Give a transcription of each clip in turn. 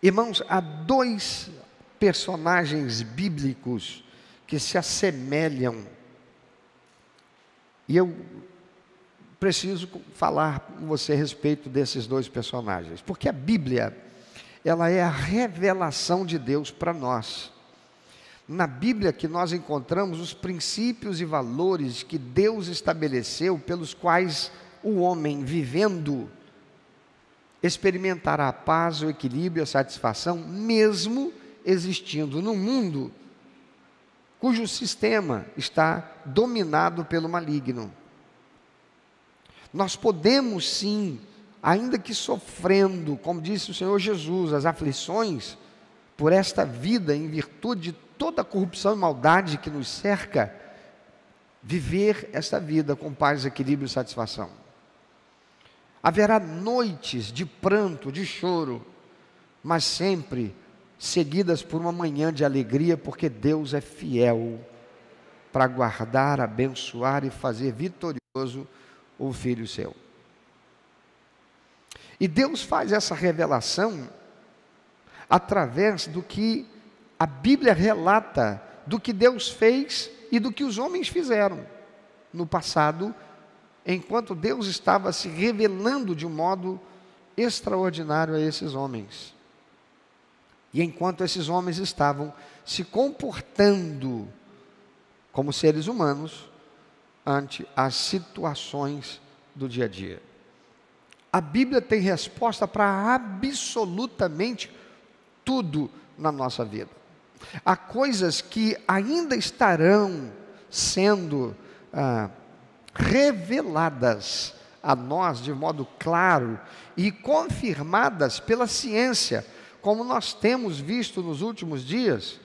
Irmãos, há dois personagens bíblicos que se assemelham, e eu preciso falar com você a respeito desses dois personagens, porque a Bíblia, ela é a revelação de Deus para nós. Na Bíblia que nós encontramos os princípios e valores que Deus estabeleceu, pelos quais o homem, vivendo, experimentará a paz, o equilíbrio e a satisfação, mesmo existindo num mundo cujo sistema está dominado pelo maligno. Nós podemos sim, ainda que sofrendo, como disse o Senhor Jesus, as aflições por esta vida, em virtude de toda a corrupção e maldade que nos cerca, viver esta vida com paz, equilíbrio e satisfação. Haverá noites de pranto, de choro, mas sempre seguidas por uma manhã de alegria, porque Deus é fiel para guardar, abençoar e fazer vitorioso o Filho seu. E Deus faz essa revelação através do que a Bíblia relata, do que Deus fez e do que os homens fizeram no passado, enquanto Deus estava se revelando de um modo extraordinário a esses homens. E enquanto esses homens estavam se comportando como seres humanos ante as situações do dia a dia. A Bíblia tem resposta para absolutamente tudo na nossa vida. Há coisas que ainda estarão sendo reveladas a nós de modo claro e confirmadas pela ciência, como nós temos visto nos últimos dias,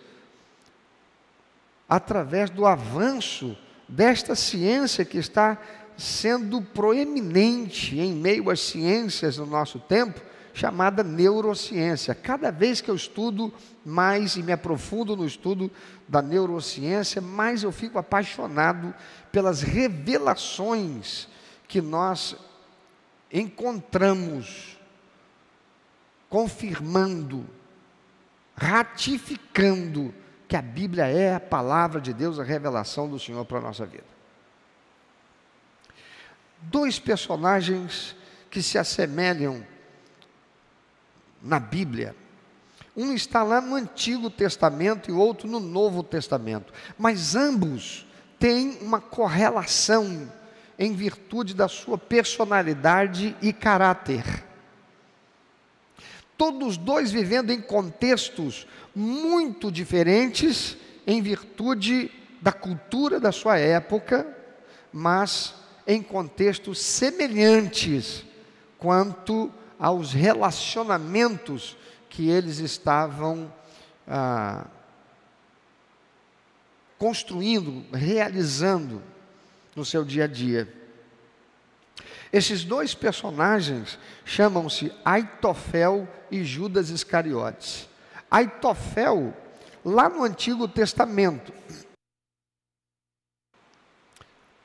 através do avanço desta ciência que está sendo proeminente em meio às ciências do nosso tempo, chamada neurociência. Cada vez que eu estudo mais e me aprofundo no estudo da neurociência, mais eu fico apaixonado pelas revelações que nós encontramos, confirmando, ratificando que a Bíblia é a palavra de Deus, a revelação do Senhor para a nossa vida. Dois personagens que se assemelham na Bíblia. Um está lá no Antigo Testamento e o outro no Novo Testamento. Mas ambos têm uma correlação em virtude da sua personalidade e caráter. Todos dois vivendo em contextos muito diferentes, em virtude da cultura da sua época, mas em contextos semelhantes quanto aos relacionamentos que eles estavam construindo, realizando no seu dia a dia. Esses dois personagens chamam-se Aitofel e Judas Iscariotes. Aitofel, lá no Antigo Testamento,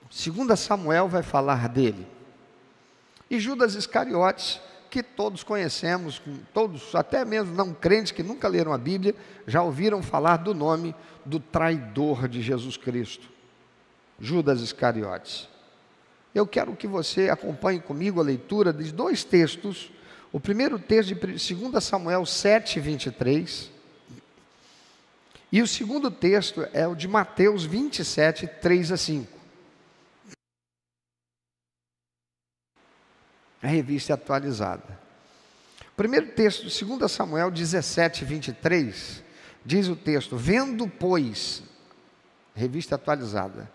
2 Samuel vai falar dele. E Judas Iscariotes, que todos conhecemos, todos, até mesmo não crentes que nunca leram a Bíblia, já ouviram falar do nome do traidor de Jesus Cristo, Judas Iscariotes. Eu quero que você acompanhe comigo a leitura de dois textos. O primeiro texto de 2 Samuel 7, 23. E o segundo texto é o de Mateus 27, 3 a 5. A revista atualizada. O primeiro texto de 2 Samuel 17, 23, diz o texto: vendo, pois, revista atualizada,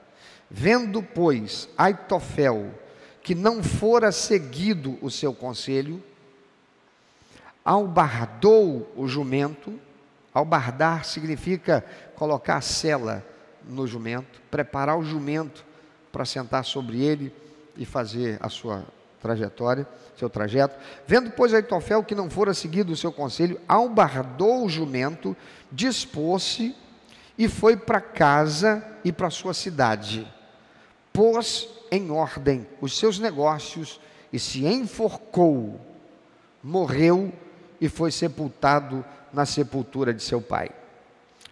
vendo, pois, Aitofel, que não fora seguido o seu conselho, albardou o jumento. Albardar significa colocar a sela no jumento, preparar o jumento para sentar sobre ele e fazer a sua trajetória, seu trajeto. Vendo, pois, Aitofel que não fora seguido o seu conselho, albardou o jumento, dispôs-se e foi para casa e para sua cidade. Pôs em ordem os seus negócios e se enforcou, morreu e foi sepultado na sepultura de seu pai.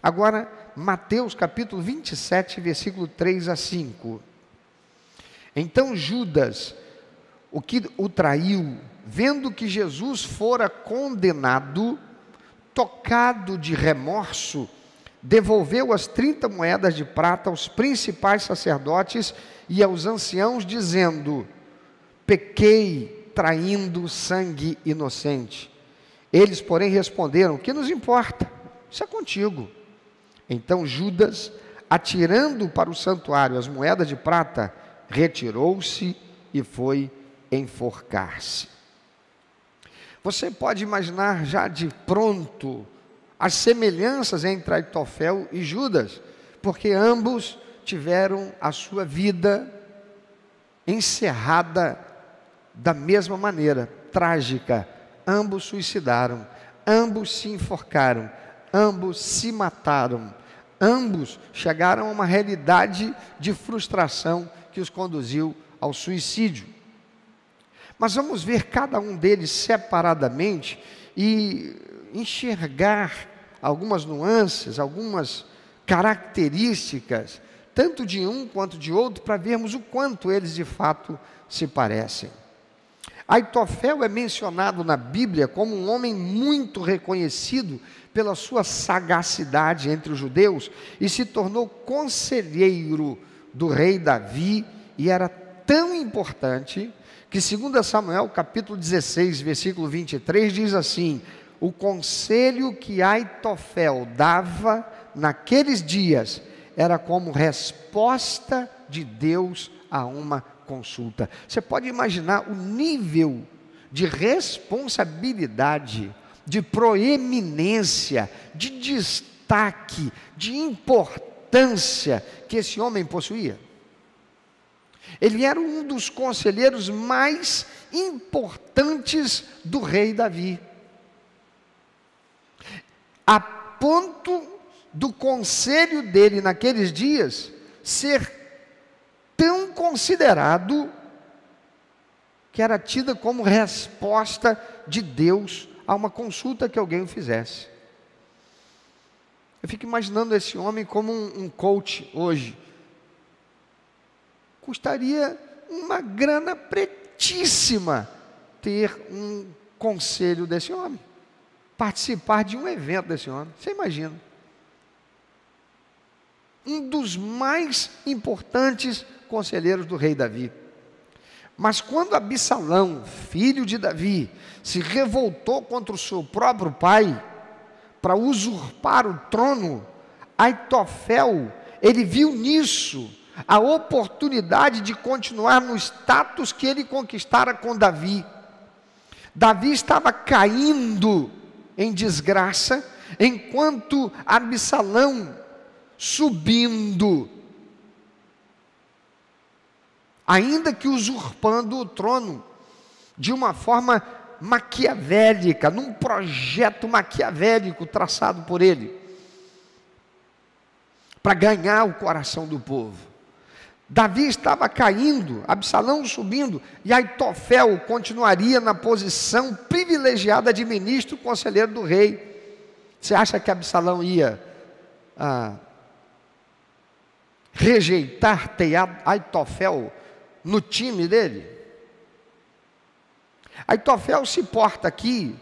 Agora, Mateus capítulo 27, versículo 3 a 5. Então Judas, o que o traiu, vendo que Jesus fora condenado, tocado de remorso, devolveu as 30 moedas de prata aos principais sacerdotes e aos anciãos, dizendo: pequei traindo sangue inocente. Eles, porém, responderam: que nos importa? Isso é contigo. Então Judas, atirando para o santuário as moedas de prata, retirou-se e foi enforcar-se. Você pode imaginar já de pronto as semelhanças entre Aitofel e Judas, porque ambos tiveram a sua vida encerrada da mesma maneira, trágica. Ambos suicidaram, ambos se enforcaram, ambos se mataram, ambos chegaram a uma realidade de frustração que os conduziu ao suicídio. Mas vamos ver cada um deles separadamente e enxergar algumas nuances, algumas características, tanto de um quanto de outro, para vermos o quanto eles de fato se parecem. Aitofel é mencionado na Bíblia como um homem muito reconhecido pela sua sagacidade entre os judeus e se tornou conselheiro do rei Davi, e era tão importante que 2 Samuel capítulo 16, versículo 23 diz assim: o conselho que Aitofel dava naqueles dias era como resposta de Deus a uma consulta. Você pode imaginar o nível de responsabilidade, de proeminência, de destaque, de importância que esse homem possuía? Ele era um dos conselheiros mais importantes do rei Davi, a ponto do conselho dele naqueles dias ser tão considerado que era tida como resposta de Deus a uma consulta que alguém fizesse. Eu fico imaginando esse homem como um coach hoje. Custaria uma grana pretíssima ter um conselho desse homem, participar de um evento desse homem. Você imagina? Um dos mais importantes conselheiros do rei Davi. Mas quando Absalão, filho de Davi, se revoltou contra o seu próprio pai para usurpar o trono, Aitofel, ele viu nisso a oportunidade de continuar no status que ele conquistara com Davi. Davi estava caindo em desgraça, enquanto Absalão subindo, ainda que usurpando o trono, de uma forma maquiavélica, num projeto maquiavélico traçado por ele, para ganhar o coração do povo. Davi estava caindo, Absalão subindo, e Aitofel continuaria na posição privilegiada de ministro conselheiro do rei. Você acha que Absalão ia rejeitar ter Aitofel no time dele? Aitofel se porta aqui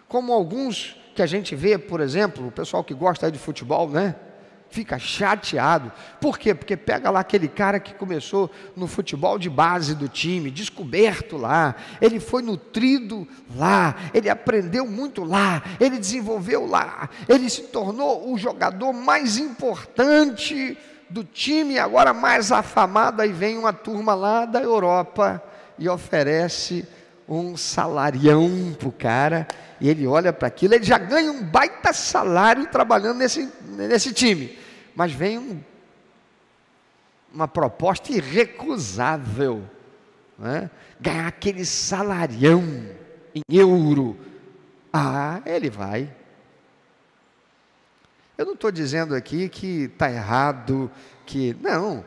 como alguns que a gente vê, por exemplo, o pessoal que gosta de futebol, né? Fica chateado. Por quê? Porque pega lá aquele cara que começou no futebol de base do time, descoberto lá, ele foi nutrido lá, ele aprendeu muito lá, ele desenvolveu lá, ele se tornou o jogador mais importante do time, agora mais afamado. Aí vem uma turma lá da Europa e oferece um salarião para o cara, e ele olha para aquilo, ele já ganha um baita salário trabalhando nesse time, mas vem uma proposta irrecusável, né? Ganhar aquele salarião em euro. Ele vai. Eu não estou dizendo aqui que está errado, não,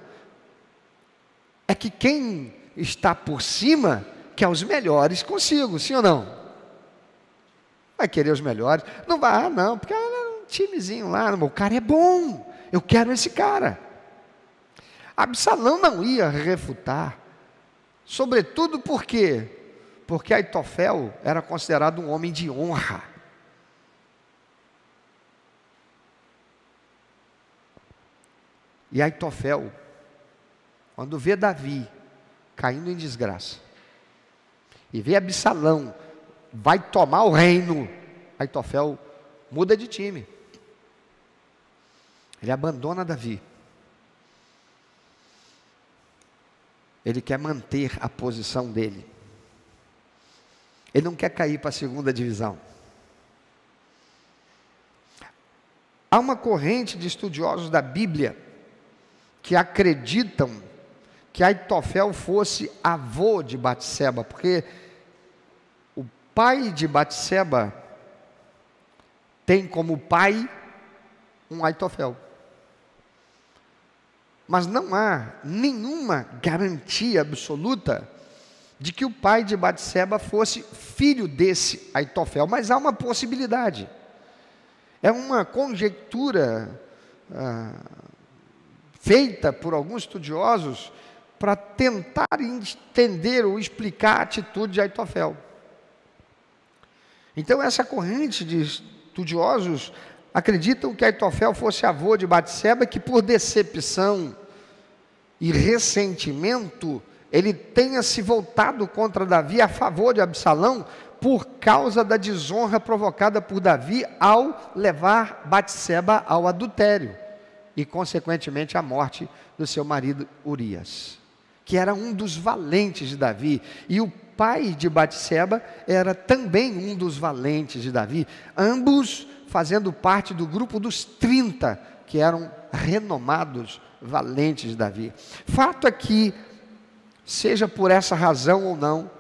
é que quem está por cima quer os melhores consigo, sim ou não? vai querer os melhores. Não vai, não, porque é um timezinho lá, o cara é bom, eu quero esse cara. Absalão não ia refutar, sobretudo por quê? Porque Aitofel era considerado um homem de honra. E Aitofel, quando vê Davi caindo em desgraça, e vê Absalão, vai tomar o reino, Aitofel muda de time. Ele abandona Davi. Ele quer manter a posição dele. Ele não quer cair para a segunda divisão. Há uma corrente de estudiosos da Bíblia que acreditam que Aitofel fosse avô de Batseba, porque o pai de Batseba tem como pai um Aitofel. Mas não há nenhuma garantia absoluta de que o pai de Batseba fosse filho desse Aitofel, mas há uma possibilidade. É uma conjectura feita por alguns estudiosos para tentar entender ou explicar a atitude de Aitofel. Então essa corrente de estudiosos acreditam que Aitofel fosse avô de Batseba, que por decepção e ressentimento ele tenha se voltado contra Davi a favor de Absalão, por causa da desonra provocada por Davi ao levar Batseba ao adultério e consequentemente a morte do seu marido Urias, que era um dos valentes de Davi, e o pai de Batseba era também um dos valentes de Davi, ambos fazendo parte do grupo dos 30, que eram renomados valentes de Davi. Fato é que, seja por essa razão ou não,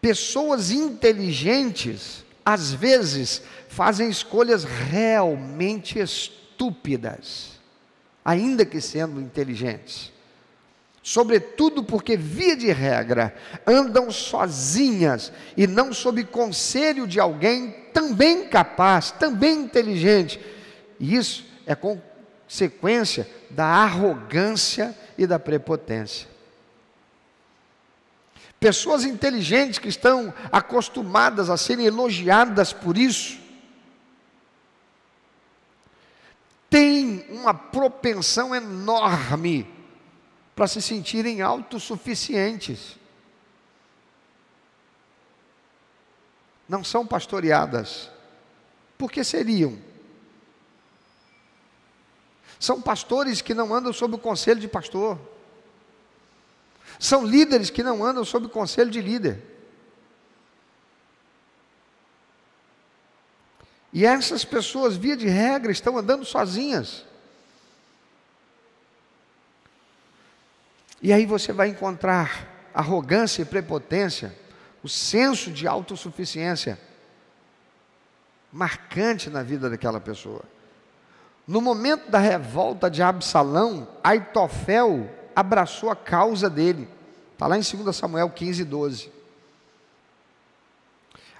pessoas inteligentes, às vezes, fazem escolhas realmente estúpidas, ainda que sendo inteligentes. Sobretudo porque, via de regra, andam sozinhas e não sob conselho de alguém também capaz, também inteligente. E isso é consequência da arrogância e da prepotência. Pessoas inteligentes que estão acostumadas a serem elogiadas por isso, têm uma propensão enorme para se sentirem autossuficientes. Não são pastoreadas. Por que seriam? São pastores que não andam sob o conselho de pastor. São líderes que não andam sob o conselho de líder. E essas pessoas, via de regra, estão andando sozinhas. E aí você vai encontrar arrogância e prepotência, o senso de autossuficiência marcante na vida daquela pessoa. No momento da revolta de Absalão, Aitofel abraçou a causa dele. Está lá em 2 Samuel 15, 12.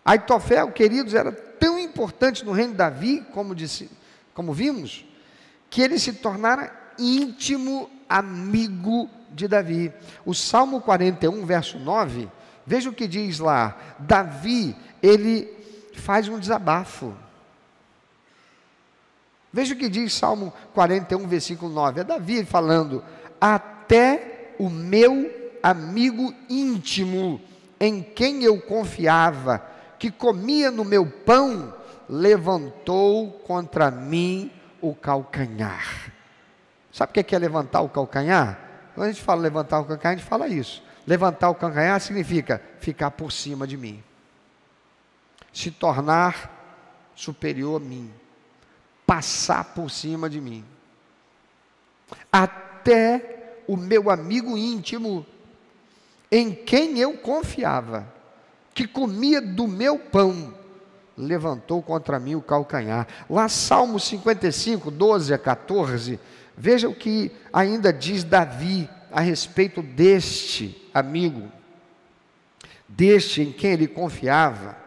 Aitofel, queridos, era tão importante no reino de Davi, como vimos, que ele se tornara íntimo amigo de Davi. O Salmo 41, verso 9, veja o que diz lá. Davi, ele faz um desabafo. Veja o que diz Salmo 41, versículo 9. É Davi falando: até o meu amigo íntimo, em quem eu confiava, que comia no meu pão, levantou contra mim o calcanhar. Sabe o que é levantar o calcanhar? Quando a gente fala levantar o calcanhar, a gente fala isso. Levantar o calcanhar significa ficar por cima de mim, se tornar superior a mim, passar por cima de mim. Até o meu amigo íntimo, em quem eu confiava, que comia do meu pão, levantou contra mim o calcanhar. Lá Salmo 55, 12 a 14, veja o que ainda diz Davi a respeito deste amigo, deste em quem ele confiava.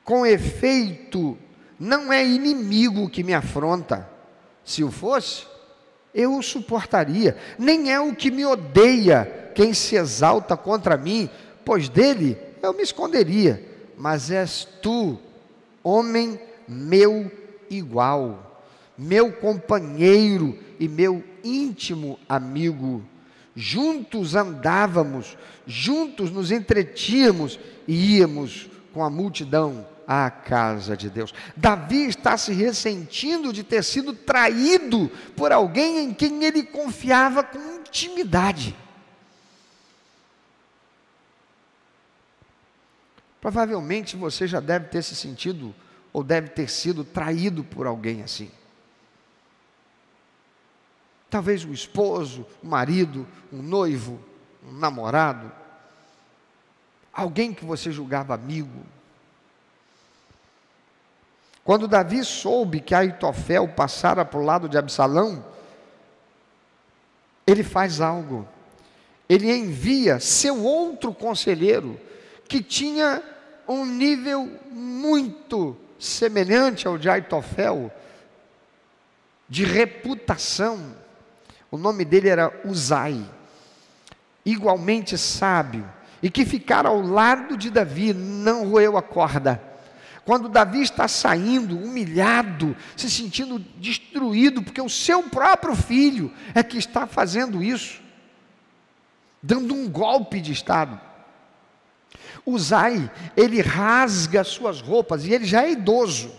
Com efeito, não é inimigo que me afronta. Se o fosse, eu o suportaria. Nem é o que me odeia quem se exalta contra mim, pois dele eu me esconderia. Mas és tu, homem meu igual, meu companheiro e meu íntimo amigo. Juntos andávamos, juntos nos entretínhamos e íamos com a multidão à casa de Deus. Davi está se ressentindo de ter sido traído por alguém em quem ele confiava com intimidade. Provavelmente você já deve ter se sentido ou deve ter sido traído por alguém assim. Talvez um esposo, um marido, um noivo, um namorado, alguém que você julgava amigo. Quando Davi soube que Aitofel passara para o lado de Absalão, ele faz algo. Ele envia seu outro conselheiro, que tinha um nível muito semelhante ao de Aitofel, de reputação. O nome dele era Uzai, igualmente sábio, e que ficara ao lado de Davi, não roeu a corda. Quando Davi está saindo, humilhado, se sentindo destruído, porque o seu próprio filho é que está fazendo isso, dando um golpe de estado. Uzai, ele rasga suas roupas, e ele já é idoso,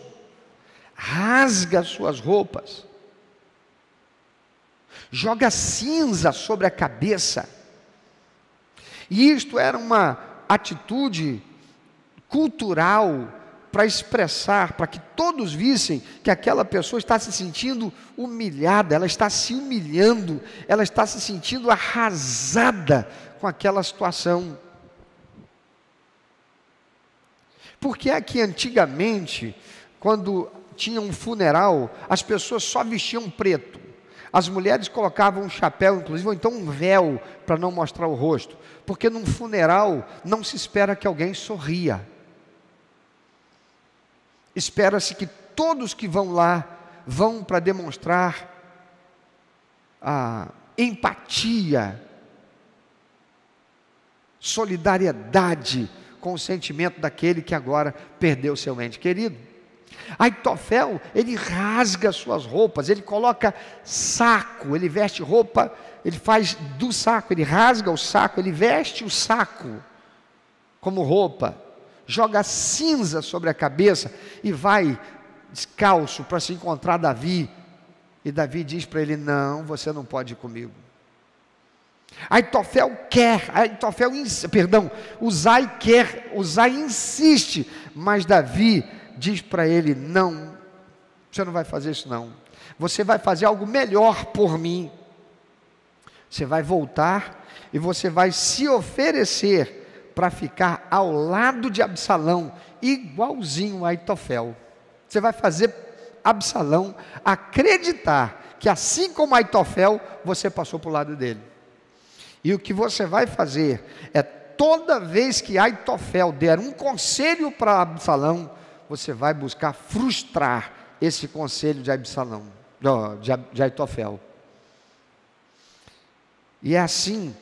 rasga suas roupas, joga cinza sobre a cabeça, e isto era uma atitude cultural, para expressar, para que todos vissem que aquela pessoa está se sentindo humilhada, ela está se humilhando, ela está se sentindo arrasada com aquela situação. Porque é que antigamente, quando tinha um funeral, as pessoas só vestiam preto. As mulheres colocavam um chapéu, inclusive, ou então um véu, para não mostrar o rosto. Porque num funeral não se espera que alguém sorria. Espera-se que todos que vão lá, vão para demonstrar a empatia, solidariedade com o sentimento daquele que agora perdeu seu ente querido. Aitofel, ele rasga suas roupas, ele coloca saco, ele veste roupa, ele faz do saco, ele rasga o saco, ele veste o saco como roupa, joga cinza sobre a cabeça e vai descalço para se encontrar Davi. E Davi diz para ele: não, você não pode ir comigo. Uzai insiste, mas Davi diz para ele: não, você não vai fazer isso não, você vai fazer algo melhor por mim, você vai voltar e você vai se oferecer para ficar ao lado de Absalão, igualzinho a Aitofel. Você vai fazer Absalão acreditar que assim como Aitofel, você passou para o lado dele. E o que você vai fazer é, toda vez que Aitofel der um conselho para Absalão, você vai buscar frustrar esse conselho de Absalão, de Aitofel. E é assim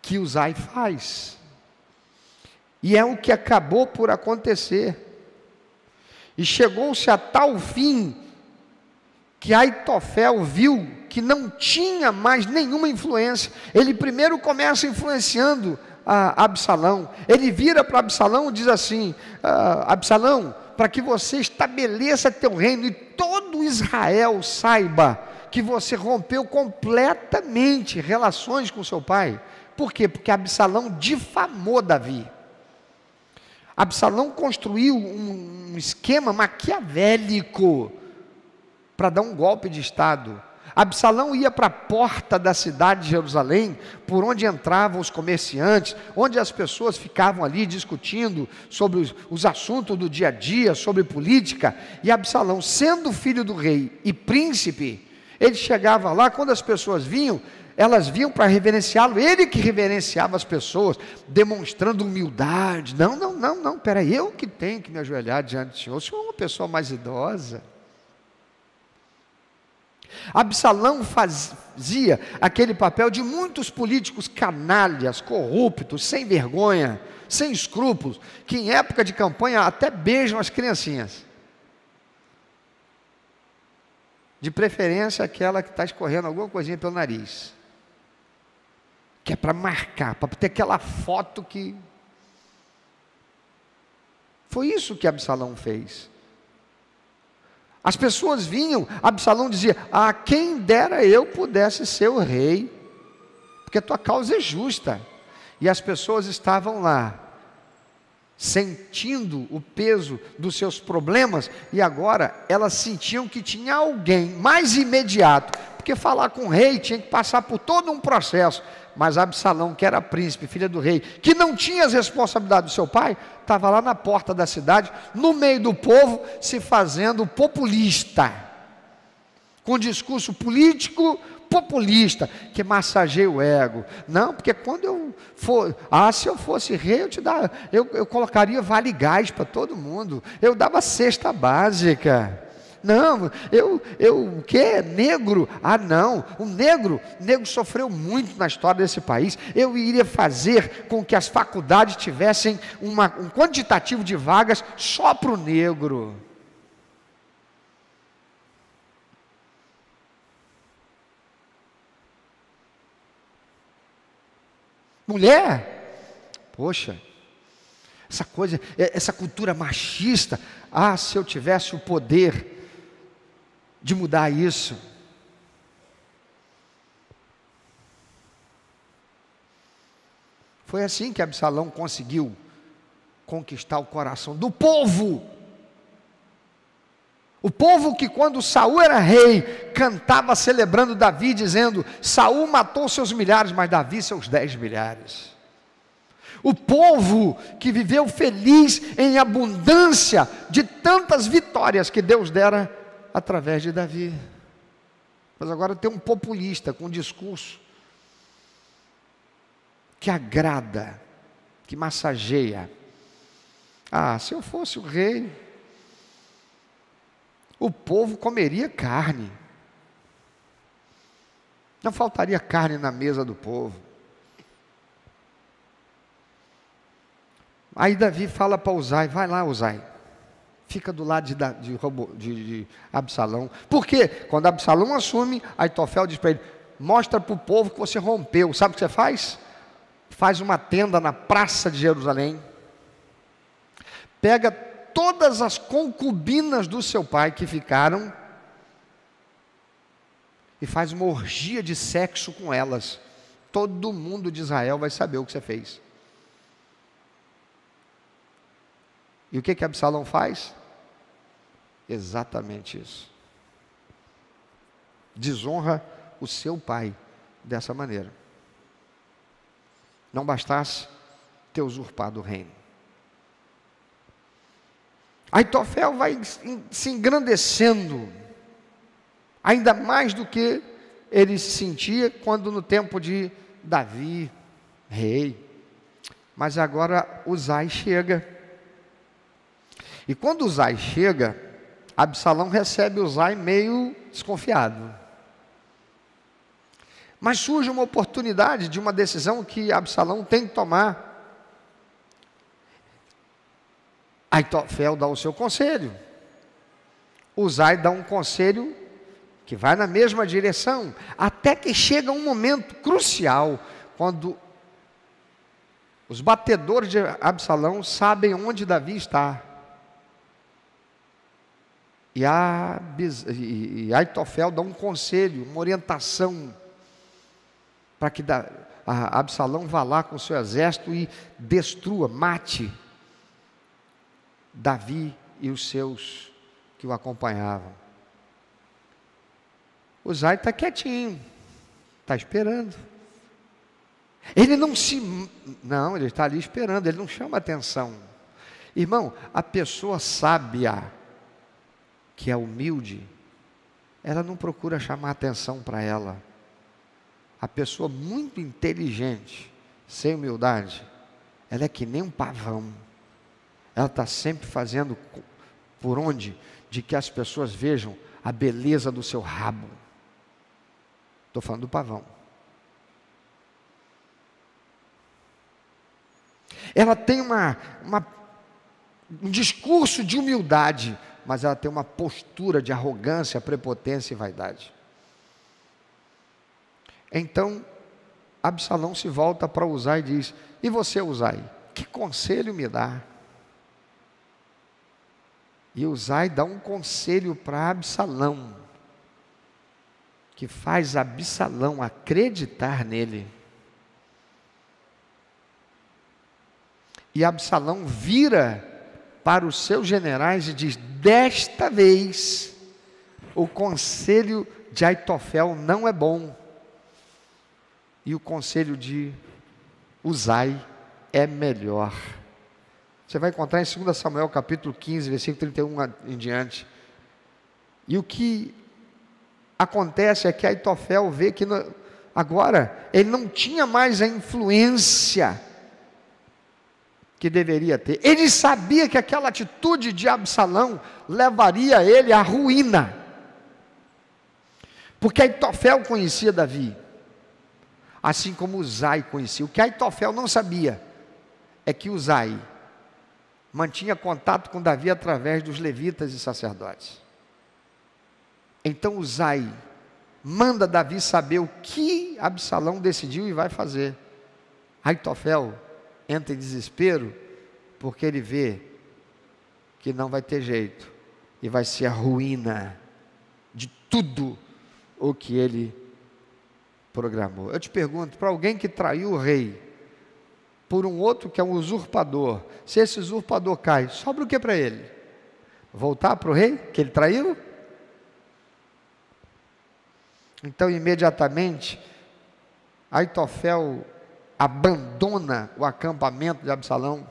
que Uzai faz. E é o que acabou por acontecer. E chegou-se a tal fim, que Aitofel viu que não tinha mais nenhuma influência. Ele primeiro começa influenciando Absalão. Ele vira para Absalão e diz assim: Absalão, para que você estabeleça teu reino e todo Israel saiba que você rompeu completamente relações com seu pai. Por quê? Porque Absalão difamou Davi. Absalão construiu um esquema maquiavélico para dar um golpe de estado. Absalão ia para a porta da cidade de Jerusalém, por onde entravam os comerciantes, onde as pessoas ficavam ali discutindo sobre os assuntos do dia a dia, sobre política. E Absalão, sendo filho do rei e príncipe, ele chegava lá, quando as pessoas vinham, elas vinham para reverenciá-lo, ele que reverenciava as pessoas, demonstrando humildade. Não, peraí, eu que tenho que me ajoelhar diante do Senhor, o Senhor é uma pessoa mais idosa. Absalão fazia aquele papel de muitos políticos canalhas, corruptos, sem vergonha, sem escrúpulos, que em época de campanha até beijam as criancinhas. De preferência aquela que está escorrendo alguma coisinha pelo nariz, que é para marcar, para ter aquela foto que... Foi isso que Absalão fez. As pessoas vinham, Absalão dizia: ah, quem dera eu pudesse ser o rei, porque a tua causa é justa. E as pessoas estavam lá, sentindo o peso dos seus problemas, e agora elas sentiam que tinha alguém mais imediato, porque falar com o rei tinha que passar por todo um processo. Mas Absalão, que era príncipe, filho do rei, que não tinha as responsabilidades do seu pai, estava lá na porta da cidade, no meio do povo, se fazendo populista, com discurso político populista, que massageia o ego. Não, porque quando eu for, se eu fosse rei, eu colocaria vale gás para todo mundo, eu dava cesta básica. Não, o quê? Negro? Ah, não, o negro sofreu muito na história desse país. Eu iria fazer com que as faculdades tivessem um quantitativo de vagas só para o negro. Mulher, poxa, essa cultura machista, se eu tivesse o poder de mudar isso. Foi assim que Absalão conseguiu conquistar o coração do povo. O povo que, quando Saul era rei, cantava celebrando Davi, dizendo: Saul matou seus milhares, mas Davi seus 10 milhares. O povo que viveu feliz em abundância de tantas vitórias que Deus dera através de Davi. Mas agora tem um populista com um discurso que agrada, que massageia. Se eu fosse o rei, o povo comeria carne, não faltaria carne na mesa do povo. Aí Davi fala para Uzai: vai lá, Uzai, fica do lado de Absalão. Por quê? Quando Absalão assume, Aitofel diz para ele: mostra para o povo que você rompeu. Sabe o que você faz? Faz uma tenda na praça de Jerusalém, pega todas as concubinas do seu pai que ficaram e faz uma orgia de sexo com elas. Todo mundo de Israel vai saber o que você fez. E o que Absalão faz? Exatamente isso. Desonra o seu pai dessa maneira. Não bastasse ter usurpado o reino. Aitofel vai se engrandecendo, ainda mais do que ele se sentia quando no tempo de Davi, rei. Mas agora Uzai chega. E quando Uzai chega, Absalão recebe Uzai meio desconfiado. Mas surge uma oportunidade de uma decisão que Absalão tem que tomar. Aitofel dá o seu conselho, Uzai dá um conselho que vai na mesma direção, até que chega um momento crucial, quando os batedores de Absalão sabem onde Davi está. E Aitofel dá um conselho, uma orientação, para que Absalão vá lá com o seu exército e destrua, mate Davi e os seus que o acompanhavam. Uzai está quietinho, está esperando. Ele ele está ali esperando, ele não chama atenção. Irmão, a pessoa sábia, que é humilde, ela não procura chamar atenção para ela. A pessoa muito inteligente, sem humildade, ela é que nem um pavão. Ela está sempre fazendo por onde? De que as pessoas vejam a beleza do seu rabo. Estou falando do pavão. Ela tem um discurso de humildade, mas ela tem uma postura de arrogância, prepotência e vaidade. Então, Absalão se volta para Uzai e diz: e você, Uzai, que conselho me dá? E Uzai dá um conselho para Absalão, que faz Absalão acreditar nele. E Absalão vira para os seus generais e diz: desta vez, o conselho de Aitofel não é bom. E o conselho de Uzai é melhor. Você vai encontrar em 2 Samuel capítulo 15, versículo 31 em diante. E o que acontece é que Aitofel vê que agora ele não tinha mais a influência que deveria ter. Ele sabia que aquela atitude de Absalão levaria ele à ruína. Porque Aitofel conhecia Davi, assim como Uzai conhecia. O que Aitofel não sabia é que Uzai mantinha contato com Davi através dos levitas e sacerdotes. Então Uzai manda Davi saber o que Absalão decidiu e vai fazer. Aitofel entra em desespero, porque ele vê que não vai ter jeito, e vai ser a ruína de tudo o que ele programou. Eu te pergunto, para alguém que traiu o rei, por um outro que é um usurpador, se esse usurpador cai, sobra o que para ele? Voltar para o rei que ele traiu? Então imediatamente, Aitofel abandona o acampamento de Absalão,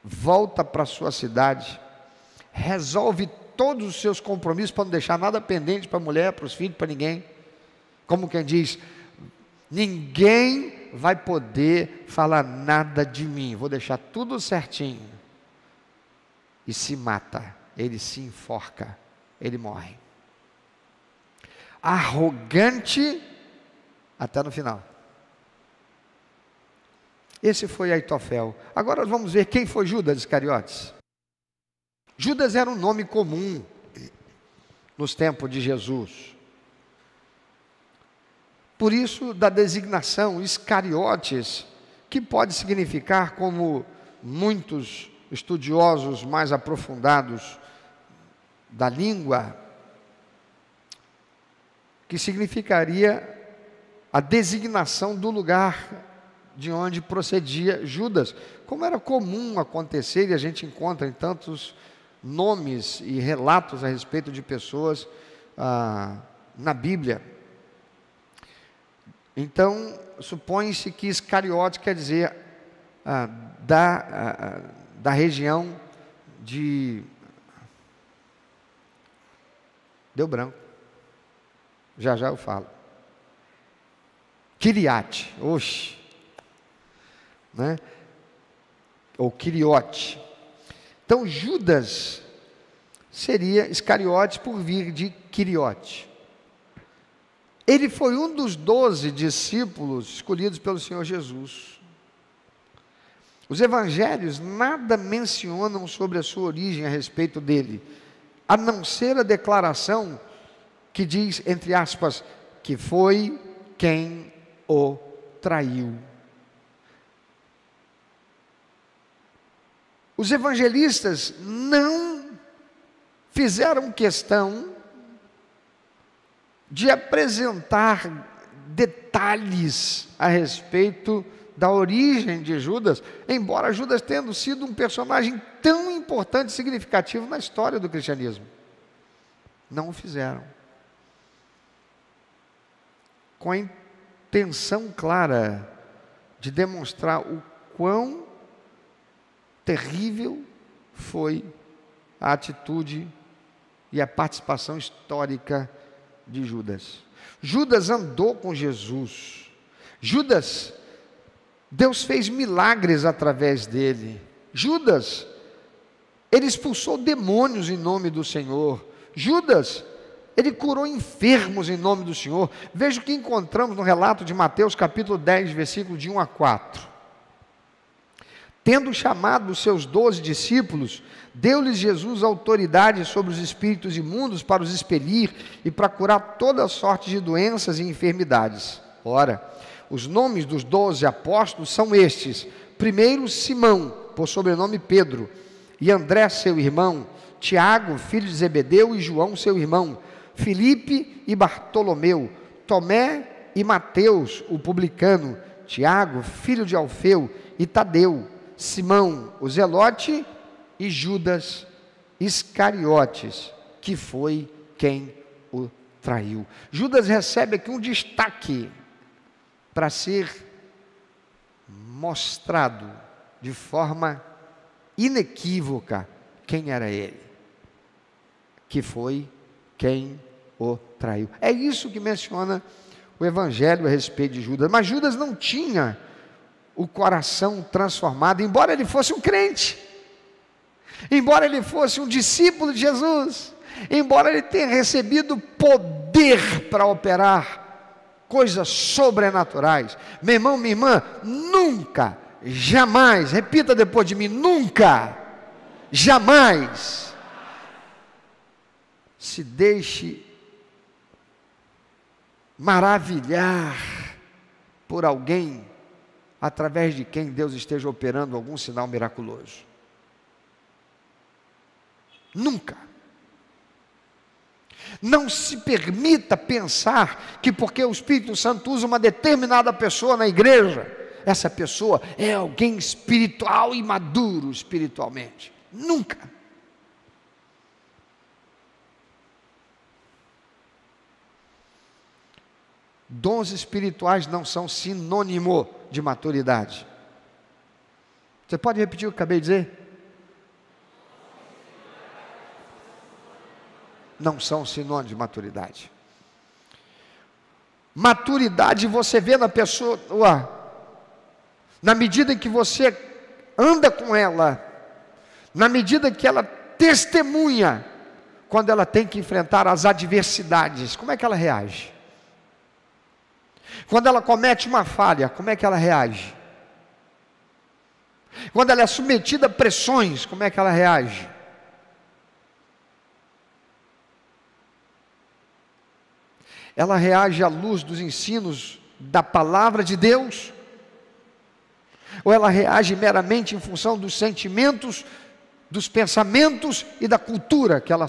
volta para sua cidade, resolve todos os seus compromissos para não deixar nada pendente para a mulher, para os filhos, para ninguém. Como quem diz: ninguém vai poder falar nada de mim, vou deixar tudo certinho. E se mata, ele se enforca, ele morre. Arrogante até no final. Esse foi Aitofel. Agora vamos ver quem foi Judas Iscariotes. Judas era um nome comum nos tempos de Jesus. Por isso, da designação Iscariotes, que pode significar, como muitos estudiosos mais aprofundados da língua, que significaria a designação do lugar de onde procedia Judas, como era comum acontecer, e a gente encontra em tantos nomes e relatos a respeito de pessoas na Bíblia. Então, supõe-se que Iscariote quer dizer da região de... Deu branco. Já eu falo. Quiriate, oxe, né? Ou Quiriote. Então Judas seria Iscariote por vir de Quiriote. Ele foi um dos 12 discípulos escolhidos pelo Senhor Jesus. Os evangelhos nada mencionam sobre a sua origem a respeito dele, a não ser a declaração que diz, entre aspas, que foi quem o traiu. Os evangelistas não fizeram questão de apresentar detalhes a respeito da origem de Judas, embora Judas tendo sido um personagem tão importante e significativo na história do cristianismo. Não o fizeram. Com a intenção clara de demonstrar o quão terrível foi a atitude e a participação histórica de Judas. Judas andou com Jesus. Judas, Deus fez milagres através dele. Judas, ele expulsou demônios em nome do Senhor. Judas, ele curou enfermos em nome do Senhor. Veja o que encontramos no relato de Mateus capítulo 10, versículo de 1 a 4. Tendo chamado os seus 12 discípulos, deu-lhes Jesus autoridade sobre os espíritos imundos para os expelir e para curar toda sorte de doenças e enfermidades. Ora, os nomes dos 12 apóstolos são estes: primeiro Simão, por sobrenome Pedro, e André seu irmão, Tiago, filho de Zebedeu, e João seu irmão, Filipe e Bartolomeu, Tomé e Mateus, o publicano, Tiago, filho de Alfeu, e Tadeu, Simão, o zelote, e Judas Iscariotes, que foi quem o traiu. Judas recebe aqui um destaque para ser mostrado de forma inequívoca quem era ele, que foi quem o traiu. É isso que menciona o Evangelho a respeito de Judas. Mas Judas não tinha o coração transformado, embora ele fosse um crente, embora ele fosse um discípulo de Jesus, embora ele tenha recebido poder para operar coisas sobrenaturais. Meu irmão, minha irmã, nunca, jamais, repita depois de mim, nunca, jamais se deixe maravilhar por alguém através de quem Deus esteja operando algum sinal miraculoso. Nunca. Não se permita pensar que porque o Espírito Santo usa uma determinada pessoa na igreja, essa pessoa é alguém espiritual e maduro espiritualmente. Nunca. Dons espirituais não são sinônimo de maturidade. Você pode repetir o que eu acabei de dizer? Não são sinônimos de maturidade. Maturidade você vê na pessoa, na medida em que você anda com ela, na medida que ela testemunha, quando ela tem que enfrentar as adversidades, como é que ela reage? Quando ela comete uma falha, como é que ela reage? Quando ela é submetida a pressões, como é que ela reage? Ela reage à luz dos ensinos da palavra de Deus? Ou ela reage meramente em função dos sentimentos, dos pensamentos e da cultura que ela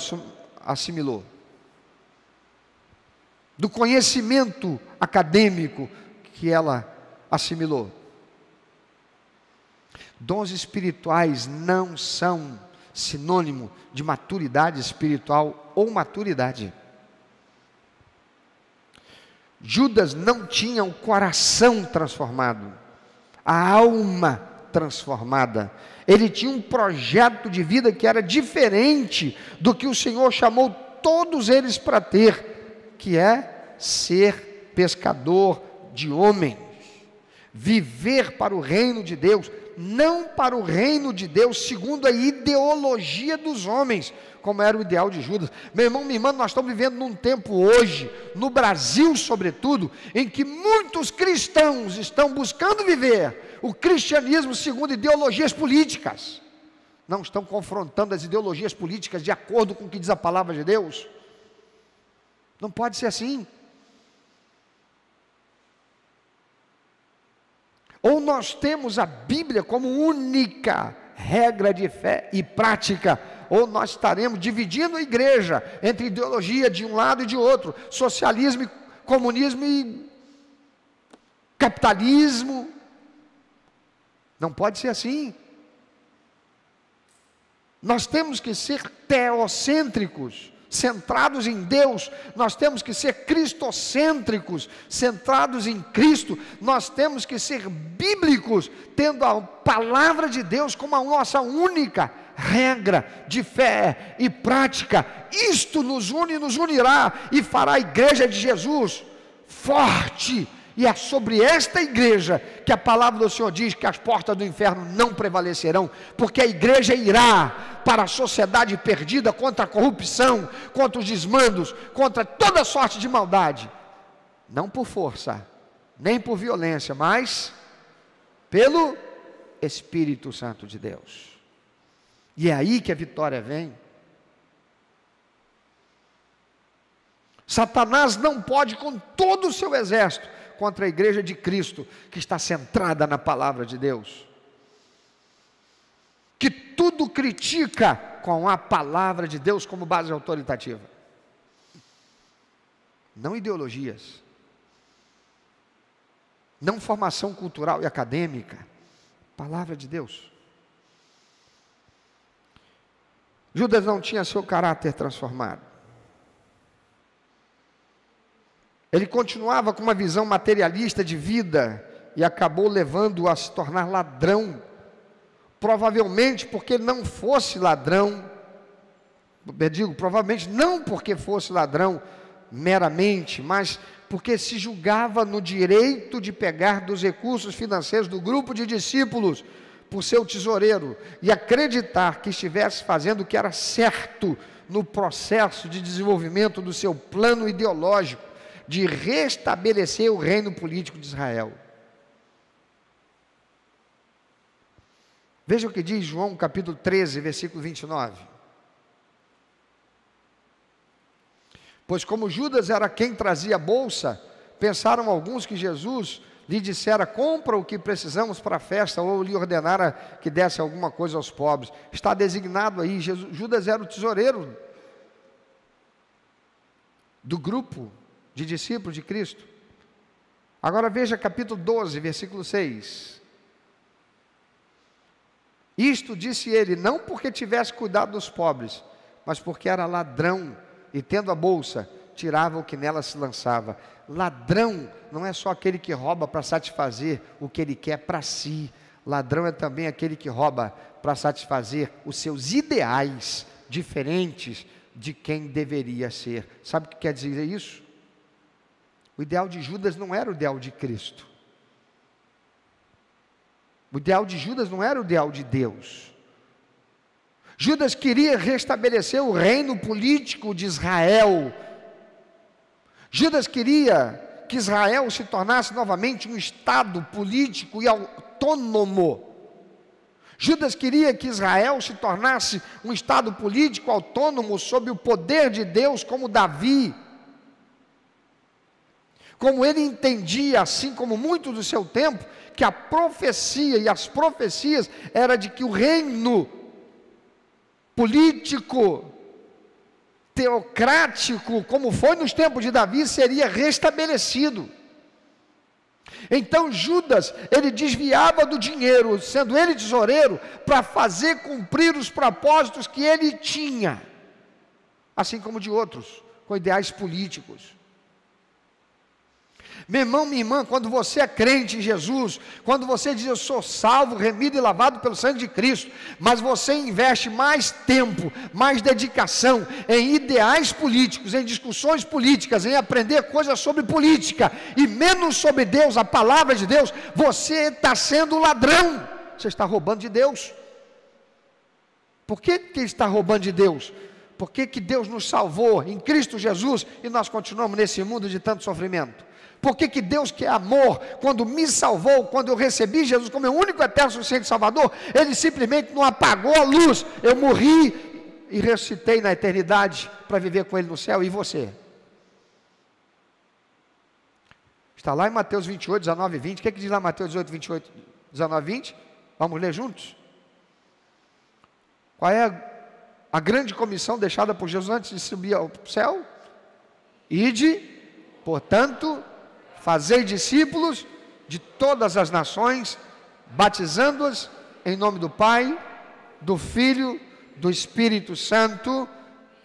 assimilou? Do conhecimento acadêmico que ela assimilou? Dons espirituais não são sinônimo de maturidade espiritual ou maturidade. Judas não tinha o coração transformado, a alma transformada. Ele tinha um projeto de vida que era diferente do que o Senhor chamou todos eles para ter, que é ser pescador de homens, viver para o reino de Deus, não para o reino de Deus segundo a ideologia dos homens, como era o ideal de Judas. Meu irmão, minha irmã, nós estamos vivendo num tempo hoje, no Brasil sobretudo, em que muitos cristãos estão buscando viver o cristianismo segundo ideologias políticas, não estão confrontando as ideologias políticas de acordo com o que diz a palavra de Deus. Não pode ser assim. Ou nós temos a Bíblia como única regra de fé e prática, ou nós estaremos dividindo a igreja entre ideologia de um lado e de outro, socialismo, comunismo e capitalismo. Não pode ser assim. Nós temos que ser teocêntricos, centrados em Deus. Nós temos que ser cristocêntricos, centrados em Cristo. Nós temos que ser bíblicos, tendo a palavra de Deus como a nossa única regra de fé e prática. Isto nos une e nos unirá e fará a igreja de Jesus forte. E é sobre esta igreja que a palavra do Senhor diz que as portas do inferno não prevalecerão, porque a igreja irá para a sociedade perdida contra a corrupção, contra os desmandos, contra toda sorte de maldade, não por força, nem por violência, mas pelo Espírito Santo de Deus. E é aí que a vitória vem. Satanás não pode, com todo o seu exército, contra a igreja de Cristo, que está centrada na palavra de Deus, que tudo critica com a palavra de Deus como base autoritativa, não ideologias, não formação cultural e acadêmica, palavra de Deus. Judas não tinha seu caráter transformado. Ele continuava com uma visão materialista de vida e acabou levando-o a se tornar ladrão. Provavelmente porque não fosse ladrão, provavelmente não porque fosse ladrão meramente, mas porque se julgava no direito de pegar dos recursos financeiros do grupo de discípulos por seu tesoureiro e acreditar que estivesse fazendo o que era certo no processo de desenvolvimento do seu plano ideológico de restabelecer o reino político de Israel. Veja o que diz João capítulo 13, versículo 29. Pois como Judas era quem trazia a bolsa, pensaram alguns que Jesus lhe dissera: compra o que precisamos para a festa, ou lhe ordenara que desse alguma coisa aos pobres. Está designado aí, Judas era o tesoureiro do grupo de discípulos de Cristo. Agora veja capítulo 12, versículo 6. Isto disse ele, não porque tivesse cuidado dos pobres, mas porque era ladrão, e tendo a bolsa, tirava o que nela se lançava. Ladrão não é só aquele que rouba para satisfazer o que ele quer para si. Ladrão é também aquele que rouba para satisfazer os seus ideais diferentes de quem deveria ser. Sabe o que quer dizer isso? O ideal de Judas não era o ideal de Cristo. O ideal de Judas não era o ideal de Deus. Judas queria restabelecer o reino político de Israel. Judas queria que Israel se tornasse novamente um estado político e autônomo. Judas queria que Israel se tornasse um estado político autônomo sob o poder de Deus, como Davi. Como ele entendia, assim como muitos do seu tempo, que a profecia e as profecias era de que o reino político, teocrático, como foi nos tempos de Davi, seria restabelecido. Então Judas, ele desviava do dinheiro, sendo ele tesoureiro, para fazer cumprir os propósitos que ele tinha, assim como de outros, com ideais políticos. Meu irmão, minha irmã, quando você é crente em Jesus, quando você diz eu sou salvo, remido e lavado pelo sangue de Cristo, mas você investe mais tempo, mais dedicação em ideais políticos, em discussões políticas, em aprender coisas sobre política e menos sobre Deus, a palavra de Deus, você está sendo ladrão, você está roubando de Deus. Por que ele está roubando de Deus? Por que Deus nos salvou em Cristo Jesus e nós continuamos nesse mundo de tanto sofrimento? Por que Deus, que é amor, quando me salvou, quando eu recebi Jesus como meu único eterno suficiente Salvador, Ele simplesmente não apagou a luz, eu morri e ressuscitei na eternidade para viver com Ele no céu, e você? Está lá em Mateus 28, 19 e 20, o que diz lá Mateus 18, 28, 19 e 20? Vamos ler juntos? Qual é a grande comissão deixada por Jesus antes de subir ao céu? Ide, portanto, fazei discípulos de todas as nações, batizando-as em nome do Pai, do Filho, do Espírito Santo,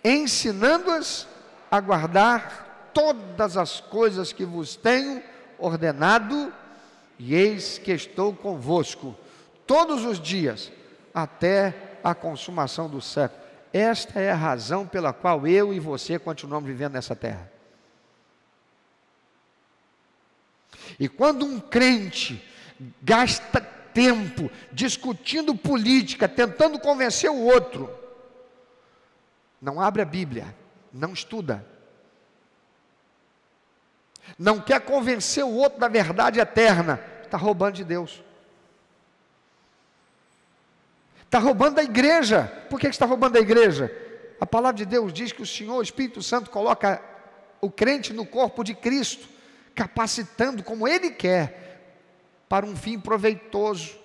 ensinando-as a guardar todas as coisas que vos tenho ordenado, e eis que estou convosco todos os dias, até a consumação do século. Esta é a razão pela qual eu e você continuamos vivendo nessa terra. E quando um crente gasta tempo discutindo política, tentando convencer o outro, não abre a Bíblia, não estuda, não quer convencer o outro da verdade eterna, está roubando de Deus, está roubando da igreja. Por que está roubando da igreja? A palavra de Deus diz que o Senhor, o Espírito Santo, coloca o crente no corpo de Cristo, capacitando como Ele quer, para um fim proveitoso,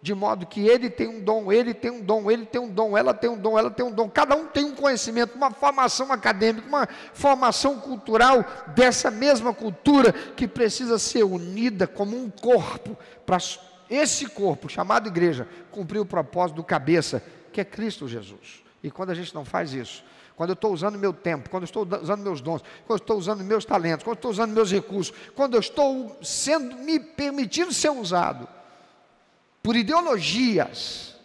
de modo que ele tem um dom, ele tem um dom, ele tem um dom, ela tem um dom, ela tem um dom, cada um tem um conhecimento, uma formação acadêmica, uma formação cultural, dessa mesma cultura, que precisa ser unida como um corpo, para esse corpo, chamado igreja, cumprir o propósito do cabeça, que é Cristo Jesus. E quando a gente não faz isso, quando eu estou usando meu tempo, quando eu estou usando meus dons, quando eu estou usando meus talentos, quando eu estou usando meus recursos, quando eu estou me permitindo ser usado por ideologias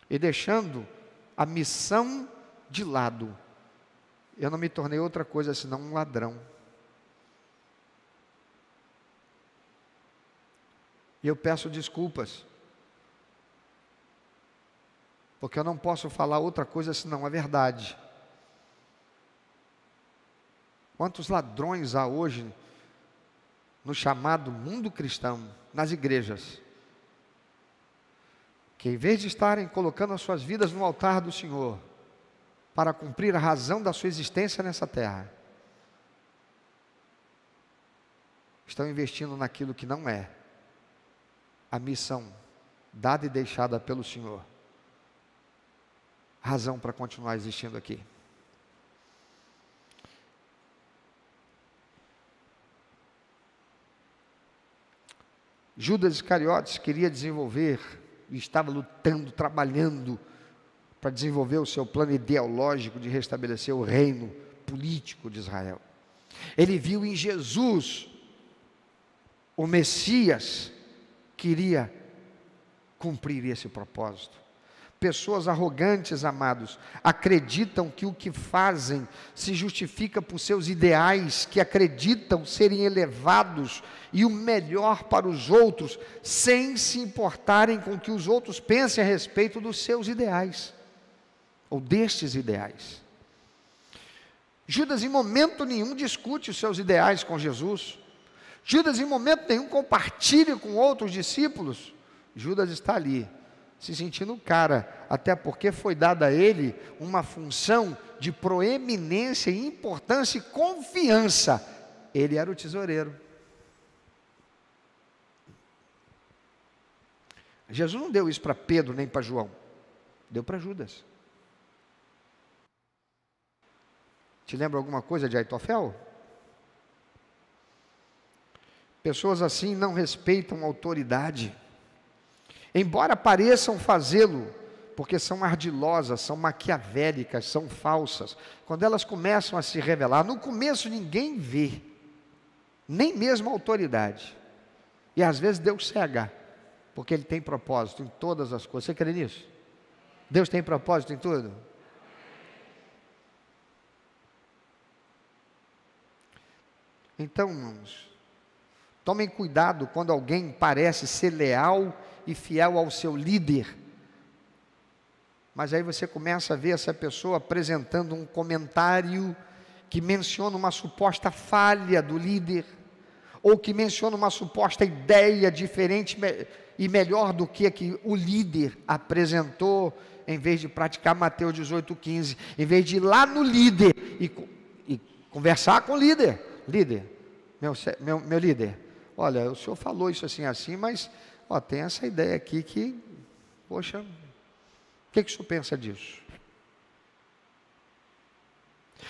e deixando a missão de lado, eu não me tornei outra coisa senão um ladrão. E eu peço desculpas, porque eu não posso falar outra coisa senão a verdade. Quantos ladrões há hoje no chamado mundo cristão, nas igrejas, que em vez de estarem colocando as suas vidas no altar do Senhor, para cumprir a razão da sua existência nessa terra, estão investindo naquilo que não é a missão dada e deixada pelo Senhor, razão para continuar existindo aqui. Judas Iscariotes queria desenvolver, e estava lutando, trabalhando, para desenvolver o seu plano ideológico de restabelecer o reino político de Israel. Ele viu em Jesus o Messias que iria cumprir esse propósito. Pessoas arrogantes, amados, acreditam que o que fazem se justifica por seus ideais, que acreditam serem elevados e o melhor para os outros, sem se importarem com o que os outros pensem a respeito dos seus ideais, ou destes ideais. Judas em momento nenhum discute os seus ideais com Jesus. Judas em momento nenhum compartilha com outros discípulos. Judas está ali, se sentindo cara, até porque foi dada a ele uma função de proeminência, importância e confiança. Ele era o tesoureiro. Jesus não deu isso para Pedro nem para João, deu para Judas. Te lembra alguma coisa de Aitofel? Pessoas assim não respeitam a autoridade, embora pareçam fazê-lo, porque são ardilosas, são maquiavélicas, são falsas. Quando elas começam a se revelar, no começo ninguém vê, nem mesmo a autoridade. E às vezes Deus cega, porque Ele tem propósito em todas as coisas. Você crê nisso? Deus tem propósito em tudo? Então, irmãos, tomem cuidado quando alguém parece ser leal e fiel ao seu líder, mas aí você começa a ver essa pessoa apresentando um comentário que menciona uma suposta falha do líder, ou que menciona uma suposta ideia diferente e melhor do que a que o líder apresentou, em vez de praticar Mateus 18,15, em vez de ir lá no líder e conversar com o líder. Líder, meu líder, olha, o senhor falou isso assim, assim, mas tem essa ideia aqui que, poxa, o que o senhor pensa disso?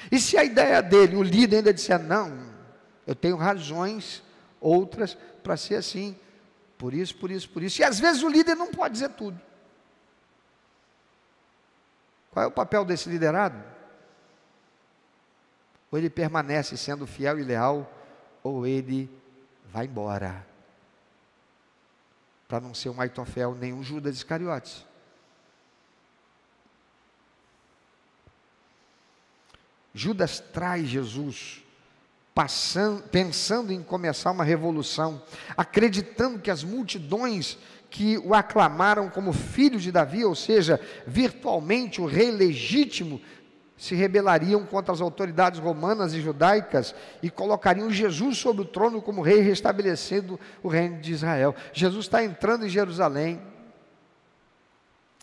E se a ideia dele, o líder ainda disser, não, eu tenho razões, outras, para ser assim, por isso, e às vezes o líder não pode dizer tudo. Qual é o papel desse liderado? Ou ele permanece sendo fiel e leal, ou ele vai embora, para não ser um Aitofel, nem um Judas Iscariotes. Judas trai Jesus, pensando em começar uma revolução, acreditando que as multidões que o aclamaram como filho de Davi, ou seja, virtualmente o rei legítimo, se rebelariam contra as autoridades romanas e judaicas e colocariam Jesus sobre o trono como rei, restabelecendo o reino de Israel. Jesus está entrando em Jerusalém,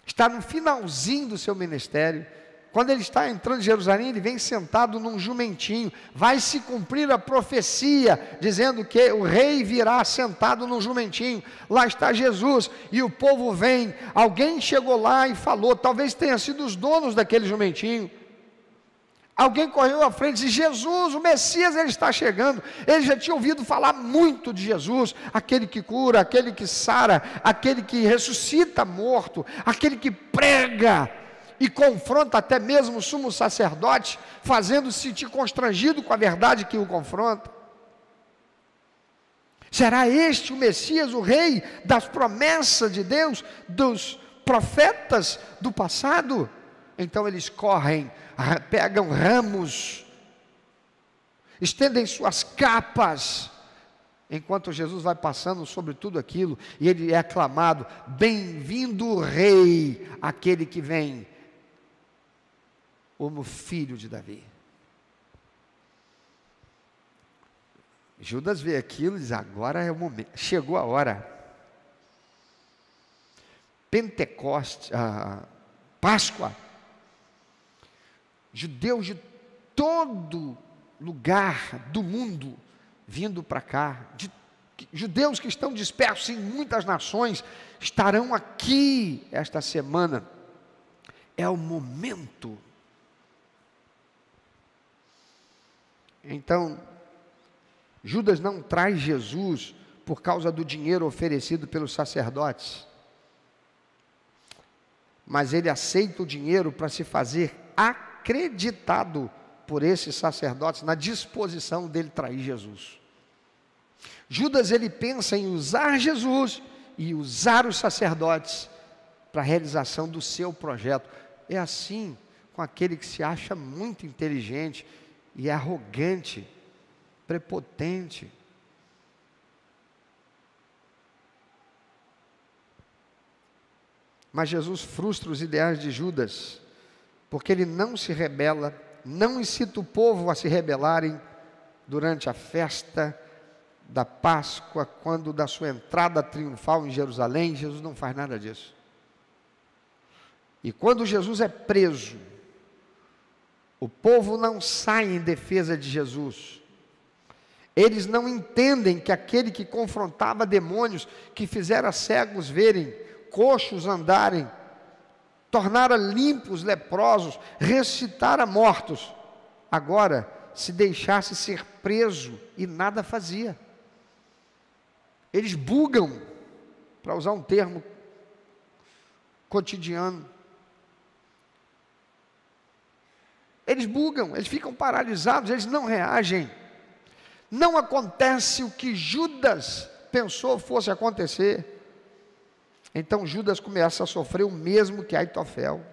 está no finalzinho do seu ministério. Quando ele está entrando em Jerusalém, ele vem sentado num jumentinho. Vai se cumprir a profecia, dizendo que o rei virá sentado num jumentinho. Lá está Jesus, e o povo vem. Alguém chegou lá e falou, talvez tenha sido os donos daquele jumentinho. Alguém correu à frente e disse, Jesus, o Messias, ele está chegando. Ele já tinha ouvido falar muito de Jesus, aquele que cura, aquele que sara, aquele que ressuscita morto, aquele que prega e confronta até mesmo o sumo sacerdote, fazendo-se sentir constrangido com a verdade que o confronta. Será este o Messias, o rei das promessas de Deus, dos profetas do passado? Então eles correm, pegam ramos, estendem suas capas, enquanto Jesus vai passando sobre tudo aquilo, e ele é aclamado, bem-vindo rei, aquele que vem como filho de Davi. Judas vê aquilo e diz, agora é o momento, chegou a hora. Pentecostes, Páscoa, judeus de todo lugar do mundo vindo para cá, judeus que estão dispersos em muitas nações, estarão aqui esta semana. É o momento. Então, Judas não traz Jesus por causa do dinheiro oferecido pelos sacerdotes, mas ele aceita o dinheiro para se fazer acreditado por esses sacerdotes na disposição dele trair Jesus. Judas, ele pensa em usar Jesus e usar os sacerdotes para a realização do seu projeto. É assim com aquele que se acha muito inteligente e é arrogante, prepotente. Mas Jesus frustra os ideais de Judas, porque ele não se rebela, não incita o povo a se rebelarem durante a festa da Páscoa, quando da sua entrada triunfal em Jerusalém. Jesus não faz nada disso. E quando Jesus é preso, o povo não sai em defesa de Jesus. Eles não entendem que aquele que confrontava demônios, que fizera cegos verem, coxos andarem, tornara limpos leprosos, ressuscitara mortos, agora se deixasse ser preso e nada fazia. Eles bugam, para usar um termo cotidiano. Eles bugam, eles ficam paralisados, eles não reagem. Não acontece o que Judas pensou fosse acontecer. Então Judas começa a sofrer o mesmo que Aitofel.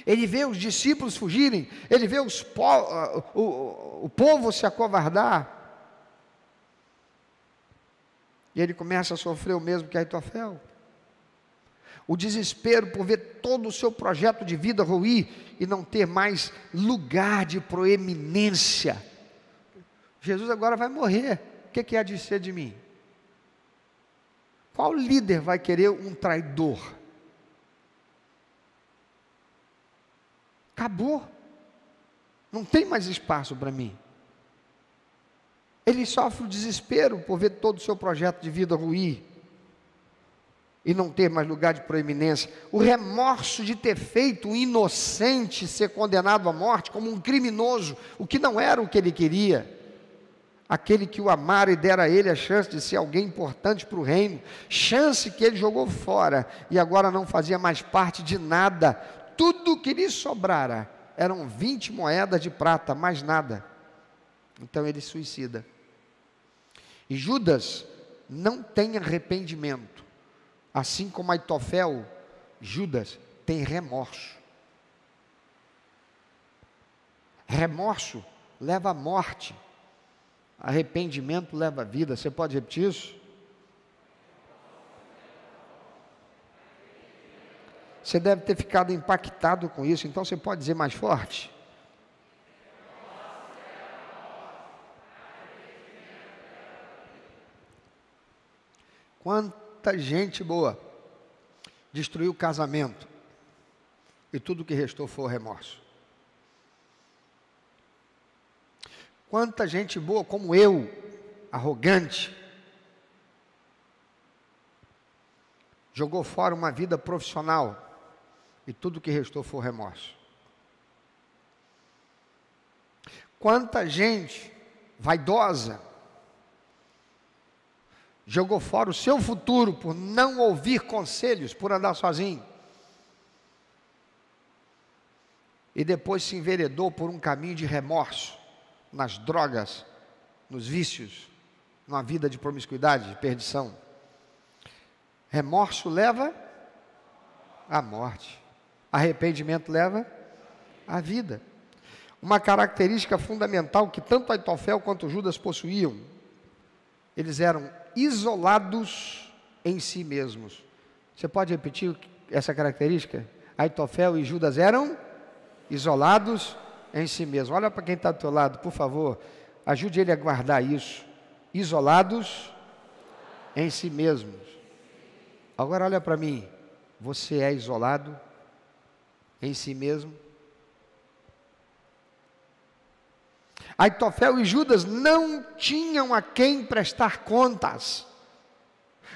Ele vê os discípulos fugirem, ele vê o povo se acovardar, e ele começa a sofrer o mesmo que Aitofel. O desespero por ver todo o seu projeto de vida ruir e não ter mais lugar de proeminência. Jesus agora vai morrer, o que há de ser de mim? Qual líder vai querer um traidor? Acabou, não tem mais espaço para mim. Ele sofre o desespero por ver todo o seu projeto de vida ruir e não ter mais lugar de proeminência, o remorso de ter feito um inocente ser condenado à morte como um criminoso, o que não era o que ele queria. Aquele que o amara e dera a ele a chance de ser alguém importante para o reino, chance que ele jogou fora e agora não fazia mais parte de nada. Tudo que lhe sobrara eram 20 moedas de prata, mais nada. Então ele suicida. E Judas não tem arrependimento. Assim como Aitofel, Judas tem remorso. Remorso leva à morte. Arrependimento leva à vida. Você pode repetir isso? Você deve ter ficado impactado com isso, então você pode dizer mais forte? Quanta gente boa destruiu o casamento e tudo que restou foi o remorso. Quanta gente boa como eu, arrogante, jogou fora uma vida profissional e tudo que restou foi o remorso. Quanta gente vaidosa jogou fora o seu futuro por não ouvir conselhos, por andar sozinho. E depois se enveredou por um caminho de remorso, nas drogas, nos vícios, numa vida de promiscuidade, de perdição. Remorso leva à morte. Arrependimento leva à vida. Uma característica fundamental que tanto Aitofel quanto Judas possuíam, eles eram isolados em si mesmos. Você pode repetir essa característica? Aitofel e Judas eram isolados em si mesmos. Olha para quem está do teu lado, por favor, ajude ele a guardar isso. Isolados em si mesmos. Agora olha para mim, você é isolado em si mesmo? Aitofel e Judas não tinham a quem prestar contas.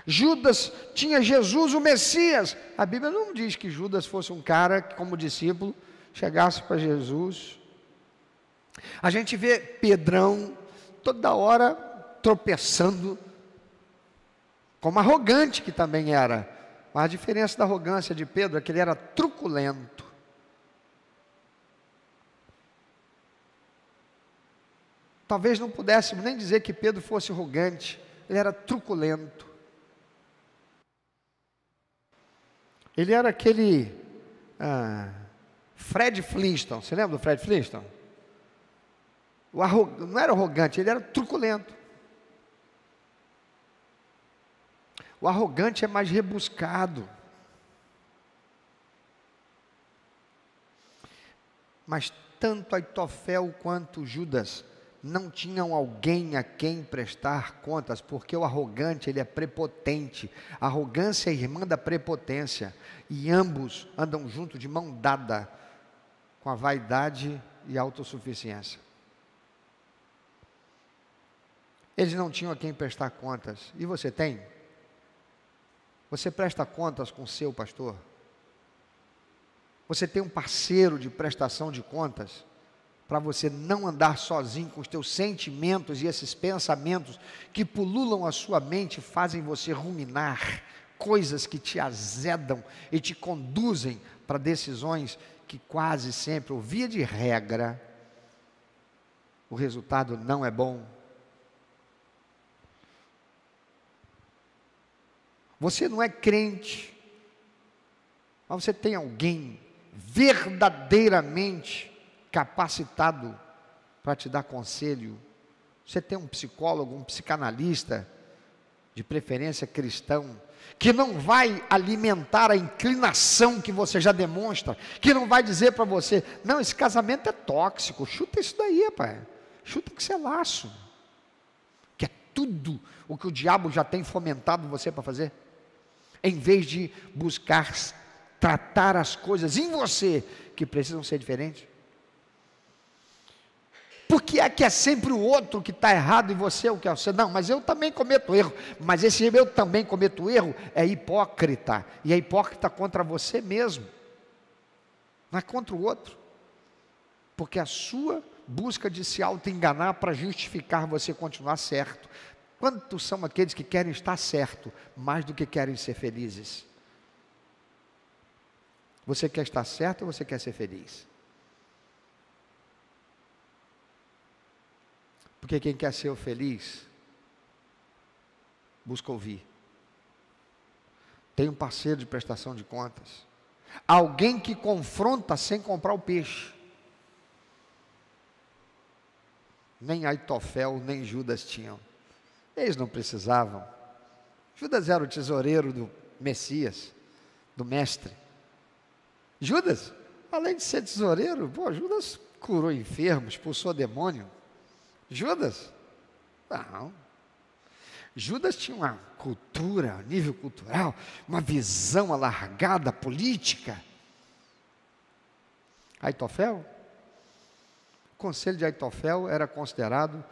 Judas tinha Jesus, o Messias. A Bíblia não diz que Judas fosse um cara que, como discípulo, chegasse para Jesus. A gente vê Pedrão toda hora tropeçando, como arrogante que também era. Mas a diferença da arrogância de Pedro é que ele era truculento. Talvez não pudéssemos nem dizer que Pedro fosse arrogante, ele era truculento. Ele era aquele Fred Flintstone, você lembra do Fred Flintstone? Não era arrogante, ele era truculento. O arrogante é mais rebuscado. Mas tanto Aitofel quanto Judas não tinham alguém a quem prestar contas, porque o arrogante, ele é prepotente. A arrogância é irmã da prepotência, e ambos andam juntos de mão dada com a vaidade e a autossuficiência. Eles não tinham a quem prestar contas. E você tem? Você presta contas com o seu pastor? Você tem um parceiro de prestação de contas? Para você não andar sozinho com os teus sentimentos e esses pensamentos que pululam a sua mente, fazem você ruminar coisas que te azedam e te conduzem para decisões que quase sempre, ou via de regra, o resultado não é bom. Você não é crente, mas você tem alguém verdadeiramente capacitado para te dar conselho. Você tem um psicólogo, um psicanalista, de preferência cristão, que não vai alimentar a inclinação que você já demonstra, que não vai dizer para você, não, esse casamento é tóxico, chuta isso daí, rapaz, chuta que você é laço, que é tudo o que o diabo já tem fomentado você para fazer, em vez de buscar tratar as coisas em você, que precisam ser diferentes. Por que é sempre o outro que está errado e você é o que é você? Não, mas eu também cometo erro. Mas esse eu também cometo erro é hipócrita. E é hipócrita contra você mesmo. Não é contra o outro. Porque a sua busca de se auto-enganar para justificar você continuar certo. Quantos são aqueles que querem estar certo mais do que querem ser felizes? Você quer estar certo ou você quer ser feliz? Porque quem quer ser feliz, busca ouvir. Tem um parceiro de prestação de contas. Alguém que confronta sem comprar o peixe. Nem Aitofel, nem Judas tinham. Eles não precisavam. Judas era o tesoureiro do Messias, do mestre. Judas, além de ser tesoureiro, Judas curou enfermos, expulsou demônio. Judas? Não. Judas tinha uma cultura, um nível cultural, uma visão alargada, política. Aitofel? O conselho de Aitofel era considerado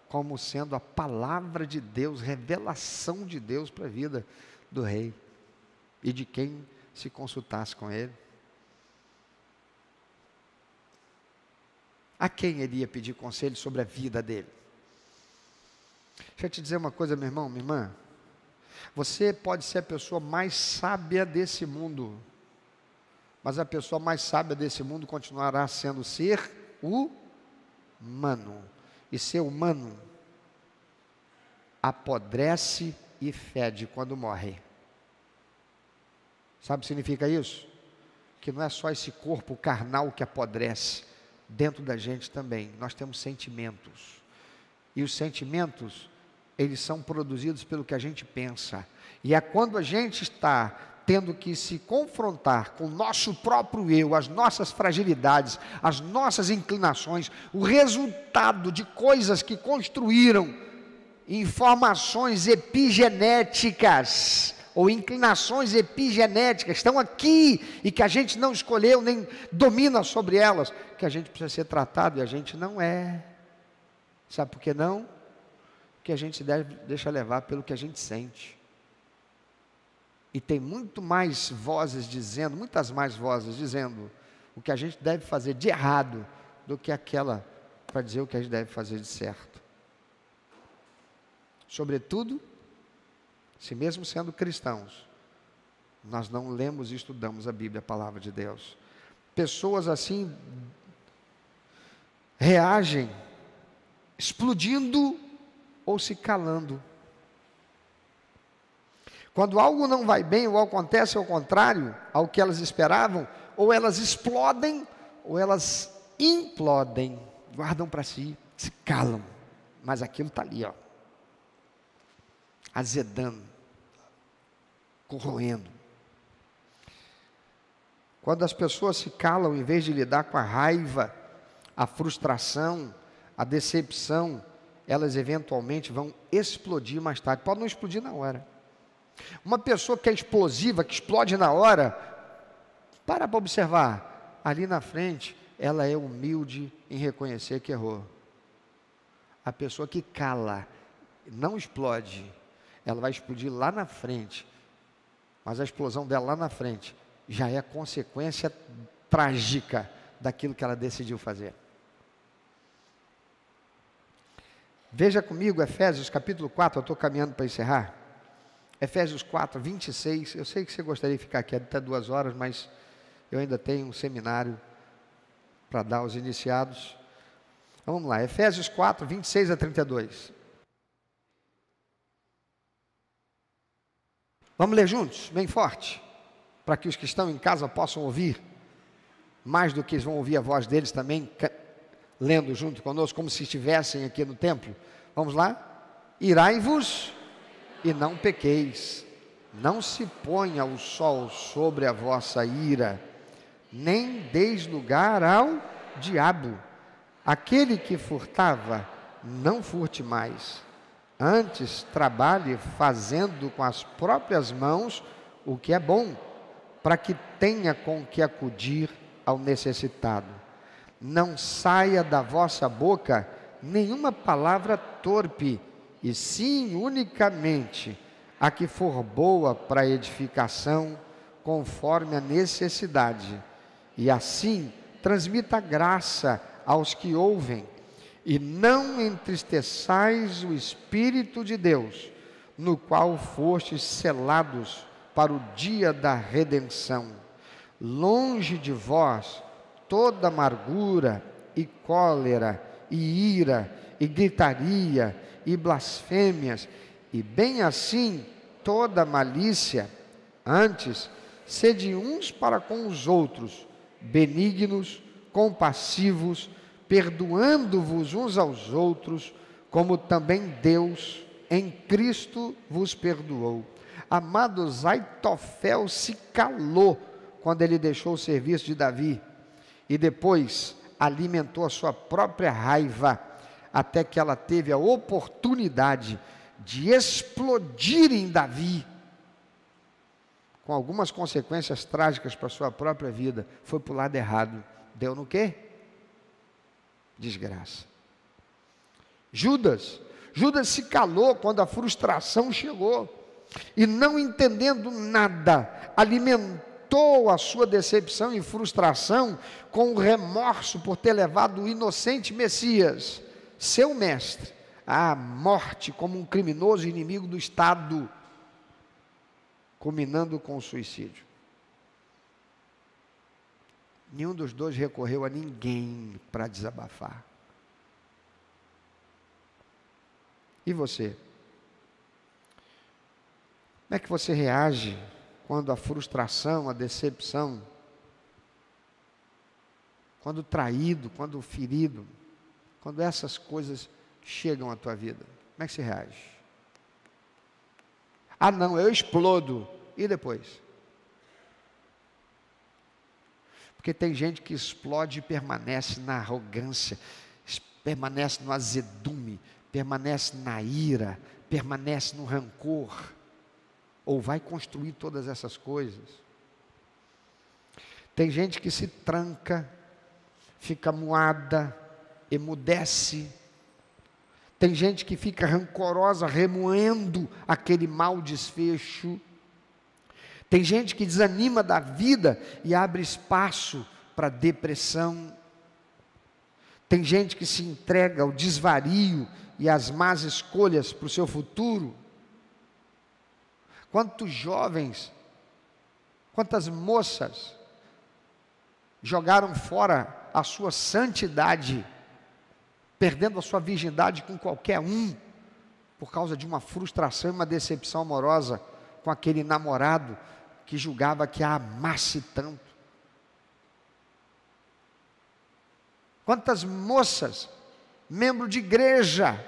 como sendo a palavra de Deus, revelação de Deus para a vida do rei e de quem se consultasse com ele. A quem ele ia pedir conselho sobre a vida dele? Deixa eu te dizer uma coisa, meu irmão, minha irmã. Você pode ser a pessoa mais sábia desse mundo, mas a pessoa mais sábia desse mundo continuará sendo ser humano. E ser humano apodrece e fede quando morre. Sabe o que significa isso? Que não é só esse corpo carnal que apodrece, dentro da gente também, nós temos sentimentos. E os sentimentos, eles são produzidos pelo que a gente pensa. E é quando a gente está tendo que se confrontar com o nosso próprio eu, as nossas fragilidades, as nossas inclinações, o resultado de coisas que construíram informações epigenéticas, ou inclinações epigenéticas, estão aqui, e que a gente não escolheu, nem domina sobre elas, que a gente precisa ser tratado, e a gente não é. Sabe por que não? Porque a gente se deixa levar pelo que a gente sente. E tem muito mais vozes dizendo, muitas mais vozes dizendo o que a gente deve fazer de errado, do que aquela para dizer o que a gente deve fazer de certo. Sobretudo, se mesmo sendo cristãos, nós não lemos e estudamos a Bíblia, a palavra de Deus. Pessoas assim reagem explodindo ou se calando. Quando algo não vai bem ou acontece ao contrário ao que elas esperavam, ou elas explodem ou elas implodem, guardam para si, se calam, mas aquilo está ali, azedando, corroendo. Quando as pessoas se calam, em vez de lidar com a raiva, a frustração, a decepção, elas eventualmente vão explodir mais tarde. Pode não explodir na hora. Uma pessoa que é explosiva, que explode na hora, para observar, ali na frente, ela é humilde em reconhecer que errou. A pessoa que cala, não explode, ela vai explodir lá na frente, mas a explosão dela lá na frente já é a consequência trágica daquilo que ela decidiu fazer. Veja comigo Efésios capítulo 4, eu estou caminhando para encerrar. Efésios 4, 26, eu sei que você gostaria de ficar aqui até 2 horas, mas eu ainda tenho um seminário para dar aos iniciados. Vamos lá, Efésios 4, 26 a 32. Vamos ler juntos, bem forte, para que os que estão em casa possam ouvir, mais do que eles vão ouvir a voz deles também, lendo junto conosco, como se estivessem aqui no templo. Vamos lá? Irai-vos e não pequeis, não se ponha o sol sobre a vossa ira, nem deis lugar ao diabo. Aquele que furtava, não furte mais, antes trabalhe fazendo com as próprias mãos o que é bom, para que tenha com que acudir ao necessitado. Não saia da vossa boca nenhuma palavra torpe, e sim unicamente a que for boa para edificação, conforme a necessidade, e assim transmita graça aos que ouvem, e não entristeçais o Espírito de Deus, no qual fostes selados para o dia da redenção. Longe de vós toda amargura e cólera e ira e gritaria e blasfêmias, e bem assim toda malícia. Antes, sede uns para com os outros benignos, compassivos, perdoando-vos uns aos outros, como também Deus em Cristo vos perdoou. Amados, Aitofel se calou quando ele deixou o serviço de Davi e depois alimentou a sua própria raiva, até que ela teve a oportunidade de explodir em Davi, com algumas consequências trágicas para a sua própria vida. Foi para o lado errado. Deu no quê? Desgraça. Judas se calou quando a frustração chegou, e não entendendo nada, alimentou a sua decepção e frustração com o remorso por ter levado o inocente Messias, seu mestre, à morte como um criminoso inimigo do Estado, culminando com o suicídio. Nenhum dos dois recorreu a ninguém para desabafar. E você? Como é que você reage quando a frustração, a decepção, quando traído, quando ferido, quando essas coisas chegam à tua vida? Como é que você reage? Ah, não, eu explodo. E depois? Porque tem gente que explode e permanece na arrogância, permanece no azedume, permanece na ira, permanece no rancor, ou vai construir todas essas coisas. Tem gente que se tranca, fica moada, emudece. Tem gente que fica rancorosa, remoendo aquele mau desfecho. Tem gente que desanima da vida e abre espaço para depressão. Tem gente que se entrega ao desvario e às más escolhas para o seu futuro. Quantos jovens, quantas moças jogaram fora a sua santidade, perdendo a sua virgindade com qualquer um, por causa de uma frustração e uma decepção amorosa com aquele namorado que julgava que a amasse tanto. Quantas moças, membros de igreja,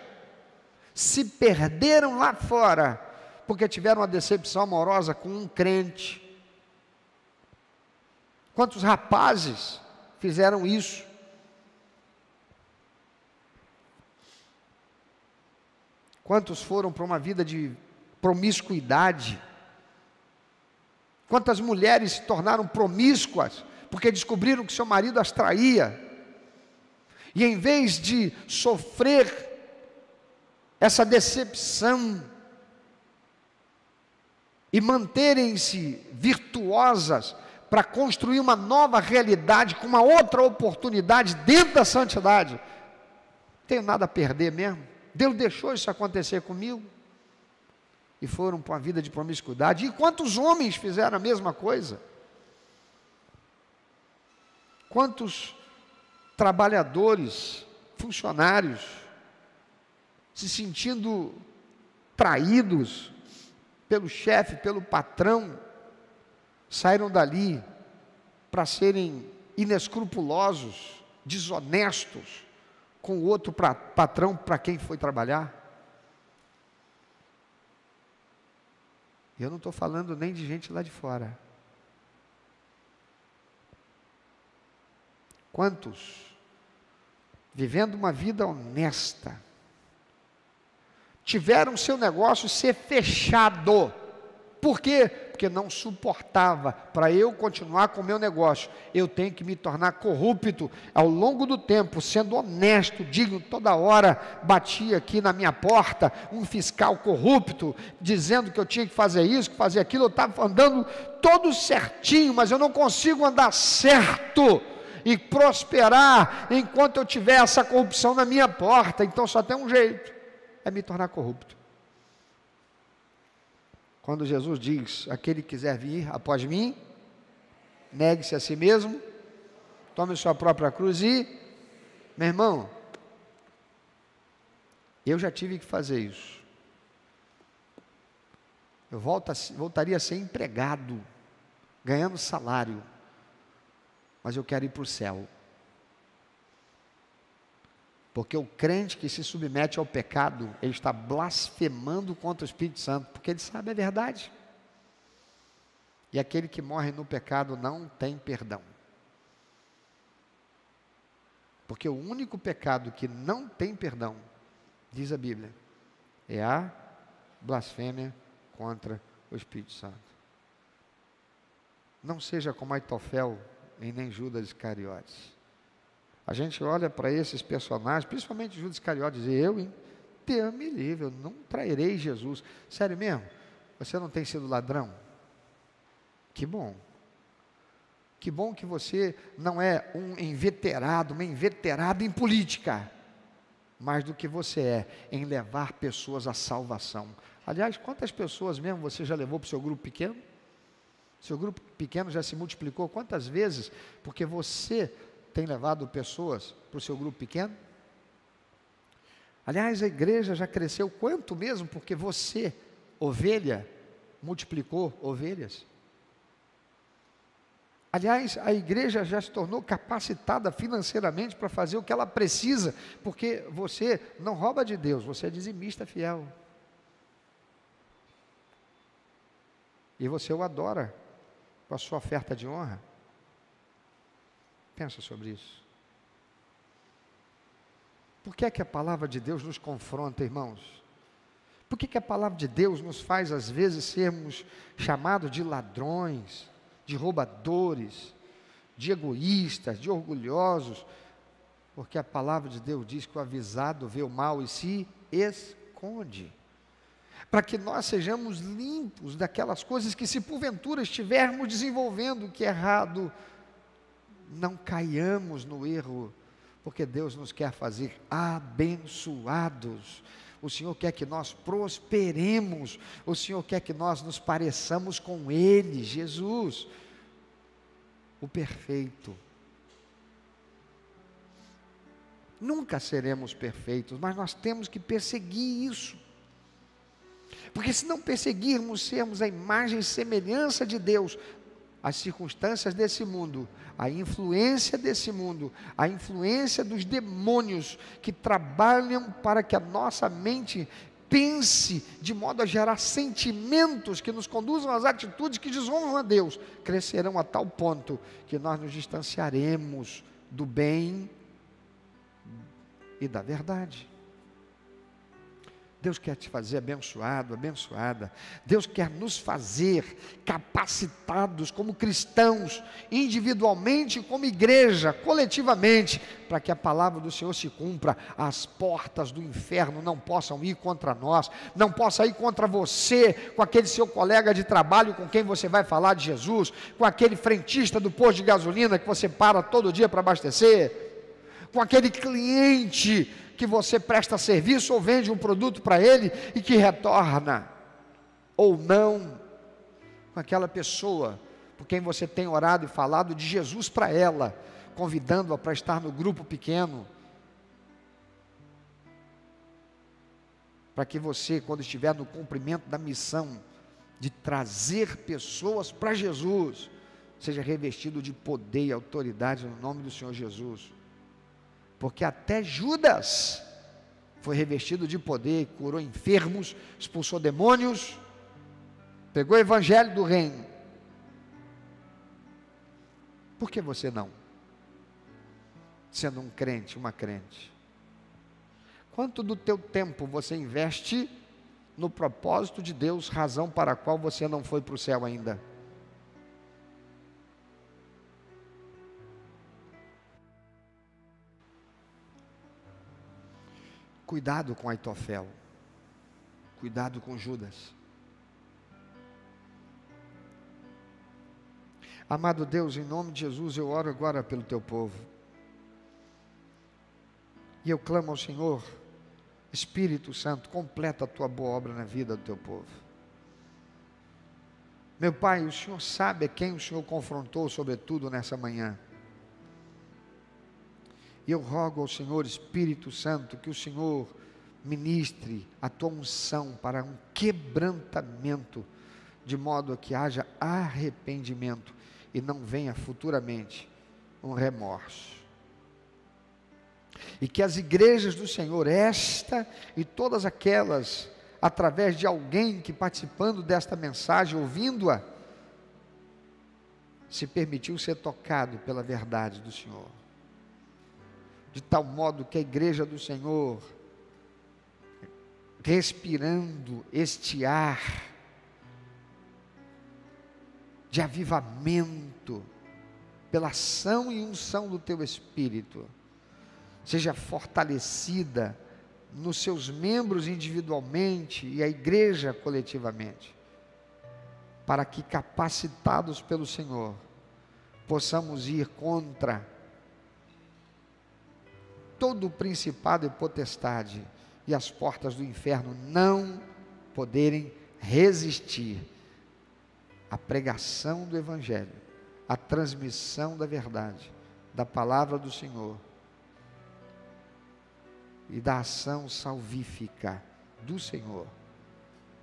se perderam lá fora, porque tiveram uma decepção amorosa com um crente. Quantos rapazes fizeram isso? Quantos foram para uma vida de promiscuidade? Quantas mulheres se tornaram promíscuas, porque descobriram que seu marido as traía, e em vez de sofrer essa decepção, e manterem-se virtuosas, para construir uma nova realidade, com uma outra oportunidade dentro da santidade, não tenho nada a perder mesmo, Deus deixou isso acontecer comigo, e foram para uma vida de promiscuidade. E quantos homens fizeram a mesma coisa? Quantos trabalhadores, funcionários, se sentindo traídos pelo chefe, pelo patrão, saíram dali para serem inescrupulosos, desonestos com o outro patrão para quem foi trabalhar? Eu não estou falando nem de gente lá de fora. Quantos, vivendo uma vida honesta, tiveram seu negócio ser fechado? Por quê? Porque não suportava. Para eu continuar com o meu negócio, eu tenho que me tornar corrupto ao longo do tempo, sendo honesto, digno. Toda hora batia aqui na minha porta um fiscal corrupto, dizendo que eu tinha que fazer isso, que fazer aquilo. Eu estava andando todo certinho, mas eu não consigo andar certo e prosperar enquanto eu tiver essa corrupção na minha porta. Então só tem um jeito, é me tornar corrupto. Quando Jesus diz, aquele que quiser vir após mim, negue-se a si mesmo, tome sua própria cruz e, meu irmão, eu já tive que fazer isso. Eu voltaria a ser empregado, ganhando salário, mas eu quero ir para o céu. Porque o crente que se submete ao pecado, ele está blasfemando contra o Espírito Santo, porque ele sabe a verdade. E aquele que morre no pecado não tem perdão. Porque o único pecado que não tem perdão, diz a Bíblia, é a blasfêmia contra o Espírito Santo. Não seja como Aitofel e nem Judas Iscariotes. A gente olha para esses personagens, principalmente Judas Iscariotes, e eu, hein? Deus me livre, eu não trairei Jesus. Sério mesmo? Você não tem sido ladrão? Que bom. Que bom que você não é um inveterado, uma inveterada em política, mais do que você é em levar pessoas à salvação. Aliás, quantas pessoas mesmo você já levou para o seu grupo pequeno? Seu grupo pequeno já se multiplicou quantas vezes? Porque você tem levado pessoas para o seu grupo pequeno? Aliás, a igreja já cresceu quanto mesmo? Porque você, ovelha, multiplicou ovelhas. Aliás, a igreja já se tornou capacitada financeiramente para fazer o que ela precisa, porque você não rouba de Deus, você é dizimista fiel. E você o adora com a sua oferta de honra. Pensa sobre isso. Por que é que a palavra de Deus nos confronta, irmãos? Por que que a palavra de Deus nos faz, às vezes, sermos chamados de ladrões, de roubadores, de egoístas, de orgulhosos? Porque a palavra de Deus diz que o avisado vê o mal e se esconde. Para que nós sejamos limpos daquelas coisas que, se porventura estivermos desenvolvendo o que é errado, não caiamos no erro, porque Deus nos quer fazer abençoados. O Senhor quer que nós prosperemos, o Senhor quer que nós nos pareçamos com Ele, Jesus, o perfeito. Nunca seremos perfeitos, mas nós temos que perseguir isso. Porque se não perseguirmos sermos a imagem e semelhança de Deus, as circunstâncias desse mundo, a influência desse mundo, a influência dos demônios que trabalham para que a nossa mente pense de modo a gerar sentimentos que nos conduzam às atitudes que desonram a Deus, crescerão a tal ponto que nós nos distanciaremos do bem e da verdade. Deus quer te fazer abençoado, abençoada. Deus quer nos fazer capacitados como cristãos, individualmente, como igreja, coletivamente, para que a palavra do Senhor se cumpra. As portas do inferno não possam ir contra nós, não possa ir contra você, com aquele seu colega de trabalho com quem você vai falar de Jesus, com aquele frentista do posto de gasolina que você para todo dia para abastecer, com aquele cliente que você presta serviço ou vende um produto para ele e que retorna, ou não, com aquela pessoa por quem você tem orado e falado de Jesus para ela, convidando-a para estar no grupo pequeno, para que você, quando estiver no cumprimento da missão de trazer pessoas para Jesus, seja revestido de poder e autoridade no nome do Senhor Jesus. Porque até Judas foi revestido de poder, curou enfermos, expulsou demônios, pegou o evangelho do reino. Por que você não? Sendo um crente, uma crente. Quanto do teu tempo você investe no propósito de Deus, razão para a qual você não foi para o céu ainda? Cuidado com Aitofel, cuidado com Judas. Amado Deus, em nome de Jesus, eu oro agora pelo teu povo, e eu clamo ao Senhor, Espírito Santo, completa a tua boa obra na vida do teu povo. Meu Pai, o Senhor sabe a quem o Senhor confrontou, sobretudo nessa manhã. E eu rogo ao Senhor, Espírito Santo, que o Senhor ministre a tua unção para um quebrantamento, de modo a que haja arrependimento e não venha futuramente um remorso. E que as igrejas do Senhor, esta e todas aquelas, através de alguém que participando desta mensagem, ouvindo-a, se permitiu ser tocado pela verdade do Senhor, de tal modo que a igreja do Senhor, respirando este ar de avivamento, pela ação e unção do teu Espírito, seja fortalecida nos seus membros individualmente e a igreja coletivamente, para que, capacitados pelo Senhor, possamos ir contra todo o principado e potestade, e as portas do inferno não poderem resistir à pregação do Evangelho, à transmissão da verdade, da palavra do Senhor e da ação salvífica do Senhor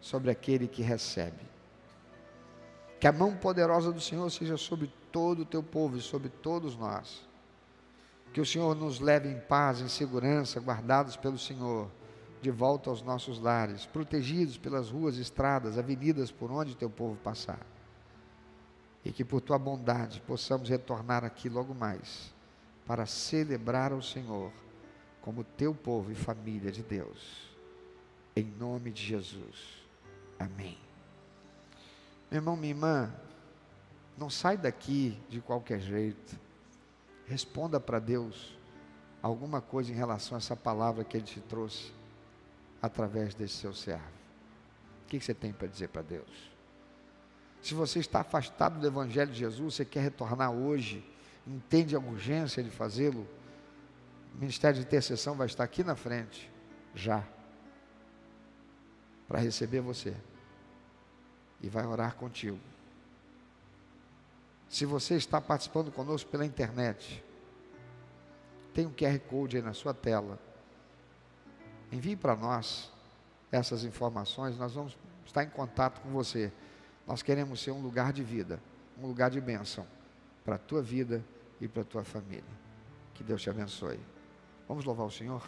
sobre aquele que recebe. Que a mão poderosa do Senhor seja sobre todo o teu povo e sobre todos nós. Que o Senhor nos leve em paz, em segurança, guardados pelo Senhor, de volta aos nossos lares, protegidos pelas ruas, estradas, avenidas por onde teu povo passar. E que por tua bondade possamos retornar aqui logo mais, para celebrar ao Senhor como teu povo e família de Deus. Em nome de Jesus. Amém. Meu irmão, minha irmã, não sai daqui de qualquer jeito. Responda para Deus alguma coisa em relação a essa palavra que Ele te trouxe através desse seu servo. O que você tem para dizer para Deus? Se você está afastado do Evangelho de Jesus, você quer retornar hoje, entende a urgência de fazê-lo, o Ministério de Intercessão vai estar aqui na frente, já, para receber você, e vai orar contigo. Se você está participando conosco pela internet, tem um QR Code aí na sua tela, envie para nós essas informações, nós vamos estar em contato com você. Nós queremos ser um lugar de vida, um lugar de bênção, para a tua vida e para a tua família. Que Deus te abençoe. Vamos louvar o Senhor?